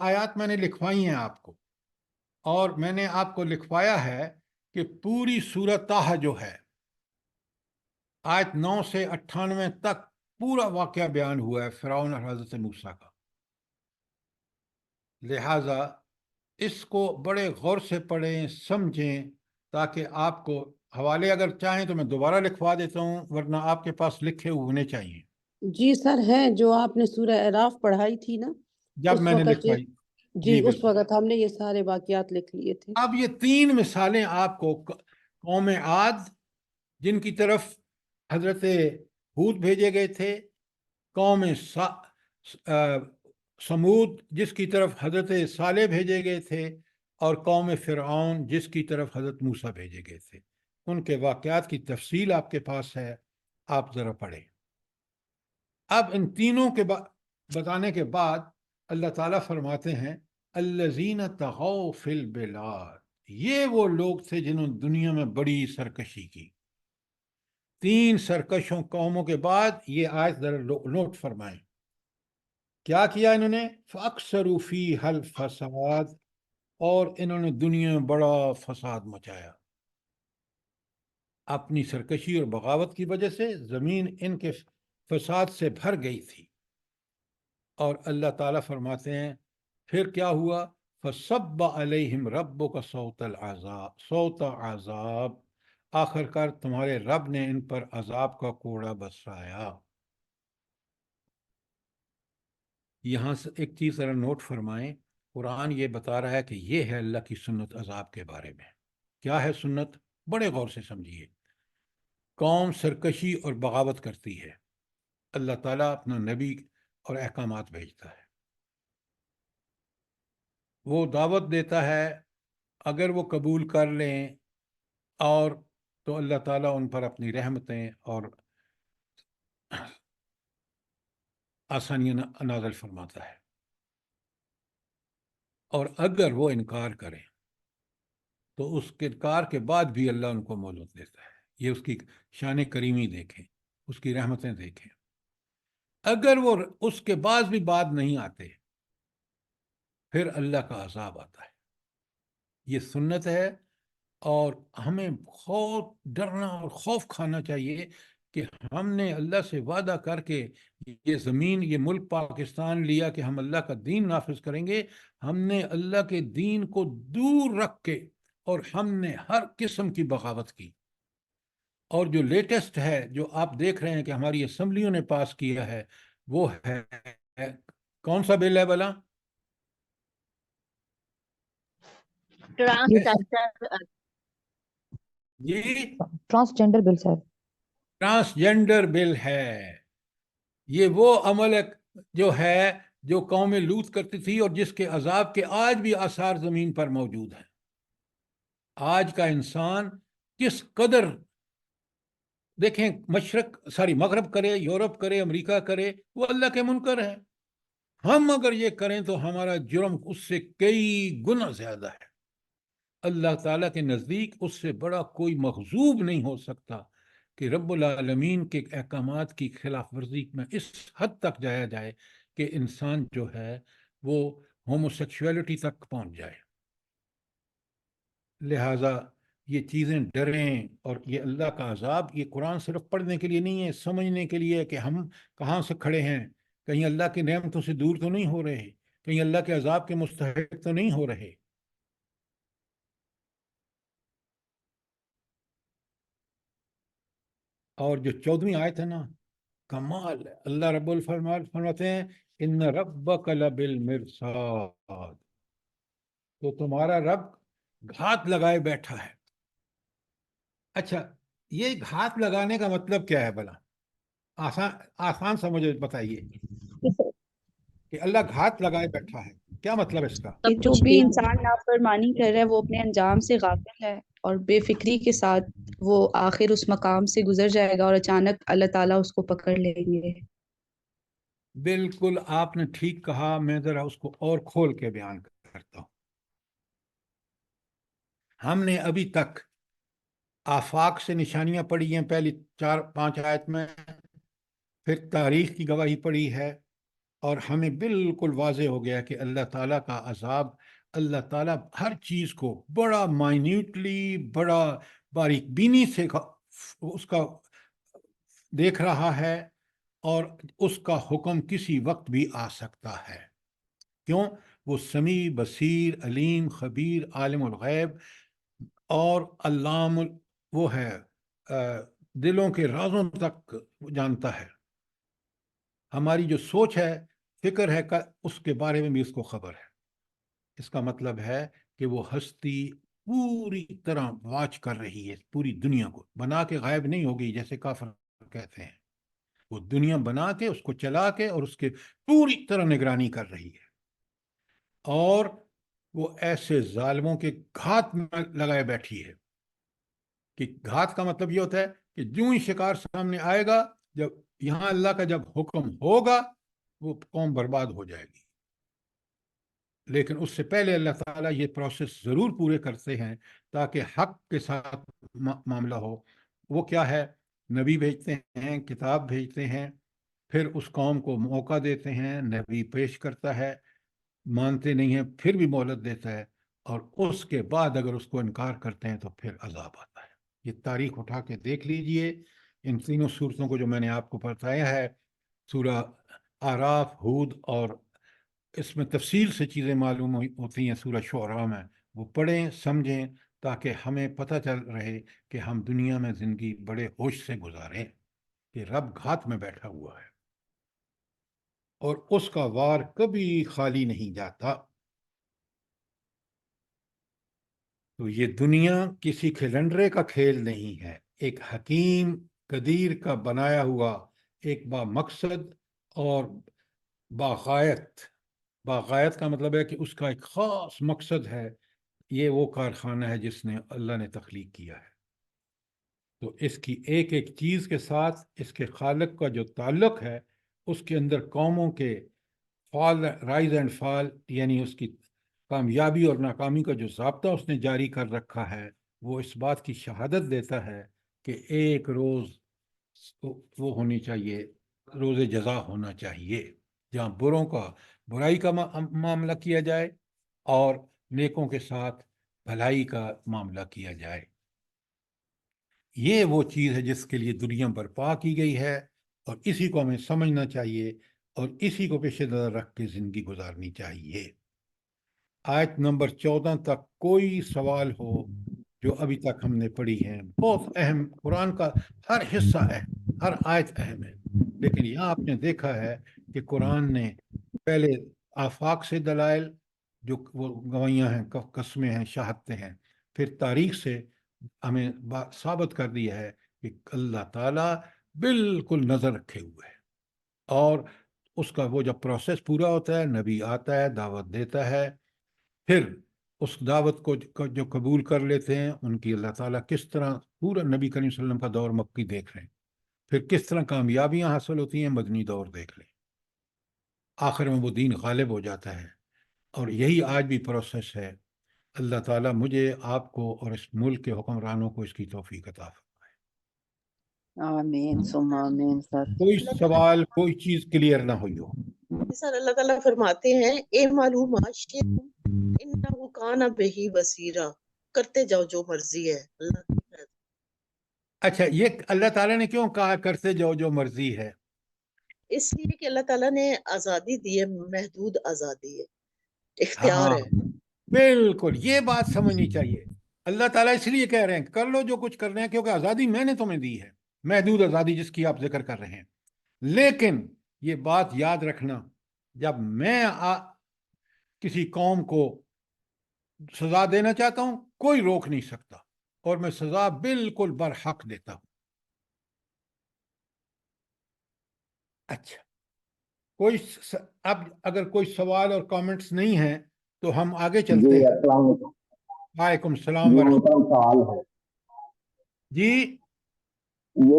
آیات میں نے لکھوائی ہیں آپ کو، اور میں نے آپ کو لکھوایا ہے کہ پوری سورۃ طٰ جو ہے آیت 9 سے 98 تک پورا واقعہ بیان ہوا ہے فرعون اور حضرت موسیٰ کا. لہٰذا اس کو بڑے غور سے پڑھیں، سمجھیں، تاکہ آپ کو حوالے اگر چاہیں تو میں دوبارہ لکھوا دیتا ہوں، ورنہ آپ کے پاس لکھے ہونے چاہیے. جی سر ہے، جو آپ نے سورہ اعراف پڑھائی تھی نا جب اس میں نے وقت لکھوائی. جی اس بالکل. وقت ہم نے یہ سارے واقعات لکھ لیے تھے. اب یہ 3 مثالیں آپ کو قوم عاد جن کی طرف حضرت ہود بھیجے گئے تھے، قوم سمود جس کی طرف حضرت صالح بھیجے گئے تھے، اور قوم فرعون جس کی طرف حضرت موسیٰ بھیجے گئے تھے. ان کے واقعات کی تفصیل آپ کے پاس ہے، آپ ذرا پڑھیں۔ اب ان تینوں کے بتانے کے بعد اللہ تعالیٰ فرماتے ہیں الذین طغوا فی البلاد، یہ وہ لوگ تھے جنہوں نے دنیا میں بڑی سرکشی کی۔ 3 سرکشوں قوموں کے بعد یہ آیت ذرا نوٹ فرمائیں، کیا کیا انہوں نے؟ فَأَكْثَرُوا فِيهَا الْفَسَادَ، اور انہوں نے دنیا میں بڑا فساد مچایا۔ اپنی سرکشی اور بغاوت کی وجہ سے زمین ان کے فساد سے بھر گئی تھی، اور اللہ تعالیٰ فرماتے ہیں پھر کیا ہوا؟ فَصَبَّ عَلَيْهِمْ رَبُّكَ صَوْتَ عَذَابٍ، آخر کار تمہارے رب نے ان پر عذاب کا کوڑا برسایا۔ یہاں سے ایک چیز ذرا نوٹ فرمائیں، قرآن یہ بتا رہا ہے کہ یہ ہے اللہ کی سنت عذاب کے بارے میں۔ کیا ہے سنت؟ بڑے غور سے سمجھیے۔ قوم سرکشی اور بغاوت کرتی ہے، اللہ تعالیٰ اپنا نبی اور احکامات بھیجتا ہے، وہ دعوت دیتا ہے، اگر وہ قبول کر لیں اور تو اللہ تعالیٰ ان پر اپنی رحمتیں اور آسانیاں نازل فرماتا ہے، اور اگر وہ انکار کریں تو اس کے انکار کے بعد بھی اللہ ان کو مہلت دیتا ہے۔ یہ اس کی شان کریمی دیکھیں، اس کی رحمتیں دیکھیں۔ اگر وہ اس کے بعد بھی بات نہیں آتے پھر اللہ کا عذاب آتا ہے۔ یہ سنت ہے، اور ہمیں بہت ڈرنا اور خوف کھانا چاہیے کہ ہم نے اللہ سے وعدہ کر کے یہ زمین، یہ ملک پاکستان لیا کہ ہم اللہ کا دین نافذ کریں گے، ہم نے اللہ کے دین کو دور رکھ کے اور ہم نے ہر قسم کی بغاوت کی۔ اور جو لیٹسٹ ہے جو آپ دیکھ رہے ہیں کہ ہماری اسمبلیوں نے پاس کیا ہے، وہ ہے کون سا بل ہے بلا؟ جی، ٹرانسجینڈر بل سر۔ ٹرانسجینڈر بل ہے۔ یہ وہ عمل جو ہے جو قوم لوط کرتی تھی، اور جس کے عذاب کے آج بھی آثار زمین پر موجود ہیں۔ آج کا انسان کس قدر، دیکھیں، مغرب کرے، یورپ کرے، امریکہ کرے، وہ اللہ کے منکر ہیں۔ ہم اگر یہ کریں تو ہمارا جرم اس سے کئی گنا زیادہ ہے۔ اللہ تعالیٰ کے نزدیک اس سے بڑا کوئی مغضوب نہیں ہو سکتا کہ رب العالمین کے احکامات کی خلاف ورزی میں اس حد تک جایا جائے کہ انسان جو ہے وہ ہوموسیکشولیٹی تک پہنچ جائے۔ لہٰذا یہ چیزیں ڈریں، اور یہ اللہ کا عذاب، یہ قرآن صرف پڑھنے کے لیے نہیں ہے، سمجھنے کے لیے کہ ہم کہاں سے کھڑے ہیں، کہیں اللہ کی نعمتوں سے دور تو نہیں ہو رہے، کہیں اللہ کے عذاب کے مستحق تو نہیں ہو رہے۔ اور جو 14ویں آیت ہے نا، کمال ہے۔ اللہ رب فرماتے ہیں ان ربک لبالمرصاد، تو تمہارا رب گھات لگائے بیٹھا ہے۔ اچھا، یہ گھات لگانے کا مطلب کیا ہے بلا؟ آسان سمجھو، بتائیے کہ اللہ گھات لگائے بیٹھا ہے، کیا مطلب اس کا؟ کہ جو بھی انسان نافرمانی کر رہا ہے وہ اپنے انجام سے غافل ہے اور بے فکری کے ساتھ وہ آخر اس مقام سے گزر جائے گا اور اچانک اللہ تعالیٰ اس کو پکڑ لیں گے۔ بالکل آپ نے ٹھیک کہا، میں ذرا اس کو اور کھول کے بیان کرتا ہوں۔ ہم نے ابھی تک آفاق سے نشانیاں پڑھی ہیں، پہلی 4-5 آیت میں، پھر تاریخ کی گواہی پڑھی ہے، اور ہمیں بالکل واضح ہو گیا کہ اللہ تعالیٰ کا عذاب، اللہ تعالیٰ ہر چیز کو بڑا مائنیوٹلی، بڑا باریک بینی سے اس کا دیکھ رہا ہے، اور اس کا حکم کسی وقت بھی آ سکتا ہے۔ کیوں؟ وہ سمیع، بصیر، علیم، خبیر، عالم الغیب اور علام وہ ہے، دلوں کے رازوں تک جانتا ہے۔ ہماری جو سوچ ہے، فکر ہے، اس کے بارے میں بھی اس کو خبر ہے۔ اس کا مطلب ہے کہ وہ ہستی پوری طرح واچ کر رہی ہے، پوری دنیا کو بنا کے غائب نہیں ہوگی جیسے کافر کہتے ہیں۔ وہ دنیا بنا کے، اس کو چلا کے، اور اس کے پوری طرح نگرانی کر رہی ہے، اور وہ ایسے ظالموں کے گھات میں لگائے بیٹھی ہے۔ کہ گھات کا مطلب یہ ہوتا ہے کہ جو ہی شکار سامنے آئے گا، جب یہاں اللہ کا جب حکم ہوگا وہ قوم برباد ہو جائے گی، لیکن اس سے پہلے اللہ تعالیٰ یہ پروسیس ضرور پورے کرتے ہیں تاکہ حق کے ساتھ معاملہ ہو۔ وہ کیا ہے؟ نبی بھیجتے ہیں، کتاب بھیجتے ہیں، پھر اس قوم کو موقع دیتے ہیں، نبی پیش کرتا ہے، مانتے نہیں ہیں پھر بھی مہلت دیتا ہے، اور اس کے بعد اگر اس کو انکار کرتے ہیں تو پھر عذاب آتا ہے۔ یہ تاریخ اٹھا کے دیکھ لیجئے، ان تینوں صورتوں کو جو میں نے آپ کو بتایا ہے، سورہ آراف، ہود، اور اس میں تفصیل سے چیزیں معلوم ہوتی ہیں سورہ شعراء میں، وہ پڑھیں سمجھیں تاکہ ہمیں پتہ چل رہے کہ ہم دنیا میں زندگی بڑے ہوش سے گزاریں کہ رب گھات میں بیٹھا ہوا ہے اور اس کا وار کبھی خالی نہیں جاتا۔ تو یہ دنیا کسی کھلنڈرے کا کھیل نہیں ہے، ایک حکیم قدیر کا بنایا ہوا ایک با مقصد اور باغایت، باغایت کا مطلب ہے کہ اس کا ایک خاص مقصد ہے، یہ وہ کارخانہ ہے جس نے اللہ نے تخلیق کیا ہے۔ تو اس کی ایک ایک چیز کے ساتھ اس کے خالق کا جو تعلق ہے، اس کے اندر قوموں کے فال، رائز اینڈ فال، یعنی اس کی کامیابی اور ناکامی کا جو ضابطہ اس نے جاری کر رکھا ہے، وہ اس بات کی شہادت دیتا ہے کہ ایک روز وہ ہونی چاہیے، روز جزا ہونا چاہیے، جہاں بروں کا برائی کا معاملہ کیا جائے اور نیکوں کے ساتھ بھلائی کا معاملہ کیا جائے۔ یہ وہ چیز ہے جس کے لیے دنیا برپا کی گئی ہے، اور اسی کو ہمیں سمجھنا چاہیے اور اسی کو پیش نظر رکھ کے زندگی گزارنی چاہیے۔ آیت نمبر 14 تک کوئی سوال ہو جو ابھی تک ہم نے پڑھی ہیں، بہت اہم، قرآن کا ہر حصہ اہم، ہر آیت اہم ہے، لیکن یہاں آپ نے دیکھا ہے کہ قرآن نے پہلے آفاق سے دلائل جو وہ گوائیاں ہیں، قسمیں ہیں، شہادتیں ہیں، پھر تاریخ سے ہمیں ثابت کر دیا ہے کہ اللہ تعالیٰ بالکل نظر رکھے ہوئے ہے، اور اس کا وہ جب پروسیس پورا ہوتا ہے، نبی آتا ہے، دعوت دیتا ہے، پھر اس دعوت کو جو قبول کر لیتے ہیں ان کی اللہ تعالیٰ کس طرح پورا نبی کریم صلی اللہ علیہ وسلم کا دور مکی دیکھ لیں، پھر کس طرح کامیابیاں حاصل ہوتی ہیں، مدنی دور دیکھ لیں، آخر میں وہ دین غالب ہو جاتا ہے۔ اور یہی آج بھی پروسیس ہے۔ اللہ تعالیٰ مجھے، آپ کو اور اس ملک کے حکمرانوں کو اس کی توفیق عطا فرمائے۔ آمین ثم آمین سر۔ کوئی سوال، کوئی چیز کلیئر نہ ہوئی ہو؟ سر اللہ تعالیٰ فرماتے ہیں اے معلوم انہو کان بہی بصیرا، کرتے جاؤ جو مرضی ہے اللہ کی۔ اچھا، یہ اللہ تعالیٰ نے کیوں کہا کرتے جاؤ جو مرضی ہے؟ اس لیے کہ اللہ تعالیٰ نے آزادی دی ہے، محدود آزادی ہے، اختیار ہاں ہے۔ بالکل، یہ بات سمجھنی چاہیے۔ اللہ تعالیٰ اس لیے کہہ رہے ہیں کر لو جو کچھ کرنا ہے، کیونکہ آزادی میں نے تمہیں دی ہے، محدود آزادی جس کی آپ ذکر کر رہے ہیں۔ لیکن یہ بات یاد رکھنا، جب میں کسی قوم کو سزا دینا چاہتا ہوں کوئی روک نہیں سکتا، اور میں سزا بالکل برحق دیتا ہوں۔ اچھا، کوئی اب اگر کوئی سوال اور کامنٹس نہیں ہیں تو ہم آگے چلتے ہیں۔ السلام علیکم۔ وعلیکم السلام ورحمۃ سوال ہے جی۔ یہ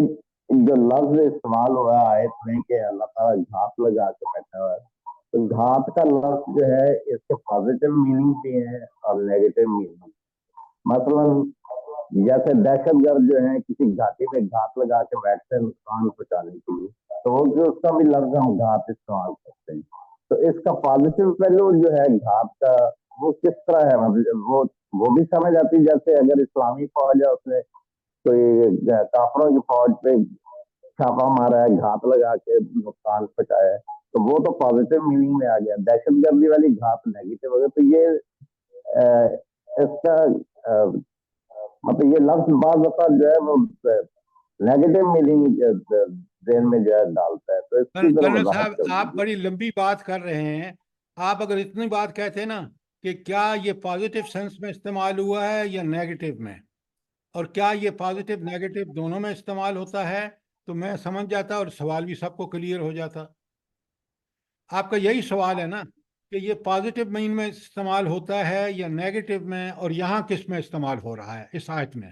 جو لفظ استعمال ہوا ہے آیت میں کہ اللہ تعالیٰ گھات لگا کے بیٹھا ہوا ہے، تو گھات کا لفظ جو ہے اس کے پازیٹیو میننگ بھی ہے اور نیگیٹو میننگ۔ مثلا جیسے دہشت گرد جو ہیں کسی گھاٹی میں گھات لگا کے بیٹھتے ہیں نقصان پہنچانے کے لیے، تو اس کا بھی لفظ ہم گھات استعمال کرتے ہیں۔ تو اس کا پازیٹیو پہلو جو ہے گھات کا، وہ کس طرح ہے؟ مطلب وہ بھی سمجھ آتی جیسے اگر اسلامی فوج ہے اس نے کوئی کافروں کی فوج پہ چھاپا مارا ہے، گھات لگا کے نقصان پہنچایا ہے، تو وہ تو پازیٹیو میننگ میں آ گیا۔ دہشت گردی والی گھات نیگیٹو ہو گیا۔ تو یہ اس کا مطلب یہ لفظ بعض اوقات جو ہے وہ نیگیٹو میننگ ذہن میں جو ہے ڈالتا ہے۔ تو اس کی کرنل صاحب، آپ بڑی لمبی بات کر رہے ہیں۔ آپ اگر اتنی بات کہتے نا کہ کیا یہ پازیٹیو سینس میں استعمال ہوا ہے یا نیگیٹو میں، اور کیا یہ پازیٹیو نیگیٹو دونوں میں استعمال ہوتا ہے، تو میں سمجھ جاتا اور سوال بھی سب کو کلیئر ہو جاتا۔ آپ کا یہی سوال ہے نا کہ یہ پازیٹیو مین میں استعمال ہوتا ہے یا نیگیٹو میں، اور یہاں کس میں استعمال ہو رہا ہے اس آیت میں؟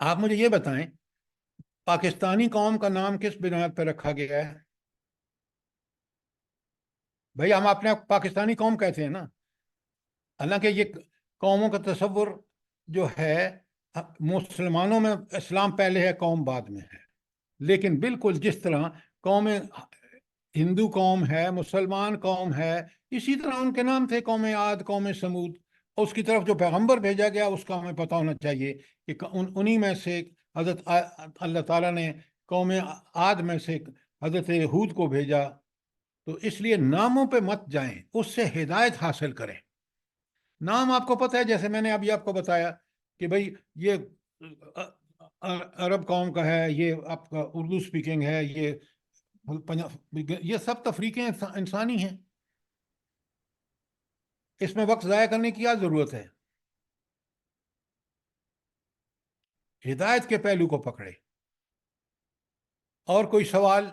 آپ مجھے یہ بتائیں پاکستانی قوم کا نام کس بنیاد پر رکھا گیا ہے؟ بھائی ہم اپنے آپ پاکستانی قوم کہتے ہیں نا، حالانکہ یہ قوموں کا تصور جو ہے مسلمانوں میں اسلام پہلے ہے قوم بعد میں ہے، لیکن بالکل جس طرح قوم ہندو قوم ہے، مسلمان قوم ہے، اسی طرح ان کے نام تھے قوم عاد، قوم سمود، اور اس کی طرف جو پیغمبر بھیجا گیا اس کا ہمیں پتہ ہونا چاہیے کہ انہی میں سے حضرت اللہ تعالیٰ نے قوم عاد میں سے حضرت ہود کو بھیجا. تو اس لیے ناموں پہ مت جائیں، اس سے ہدایت حاصل کریں. نام آپ کو پتہ ہے، جیسے میں نے ابھی آپ کو بتایا کہ بھئی یہ عرب قوم کا ہے، یہ آپ کا اردو سپیکنگ ہے، یہ سب تفریقیں انسانی ہیں. اس میں وقت ضائع کرنے کی کیا ضرورت ہے؟ ہدایت کے پہلو کو پکڑے. اور کوئی سوال؟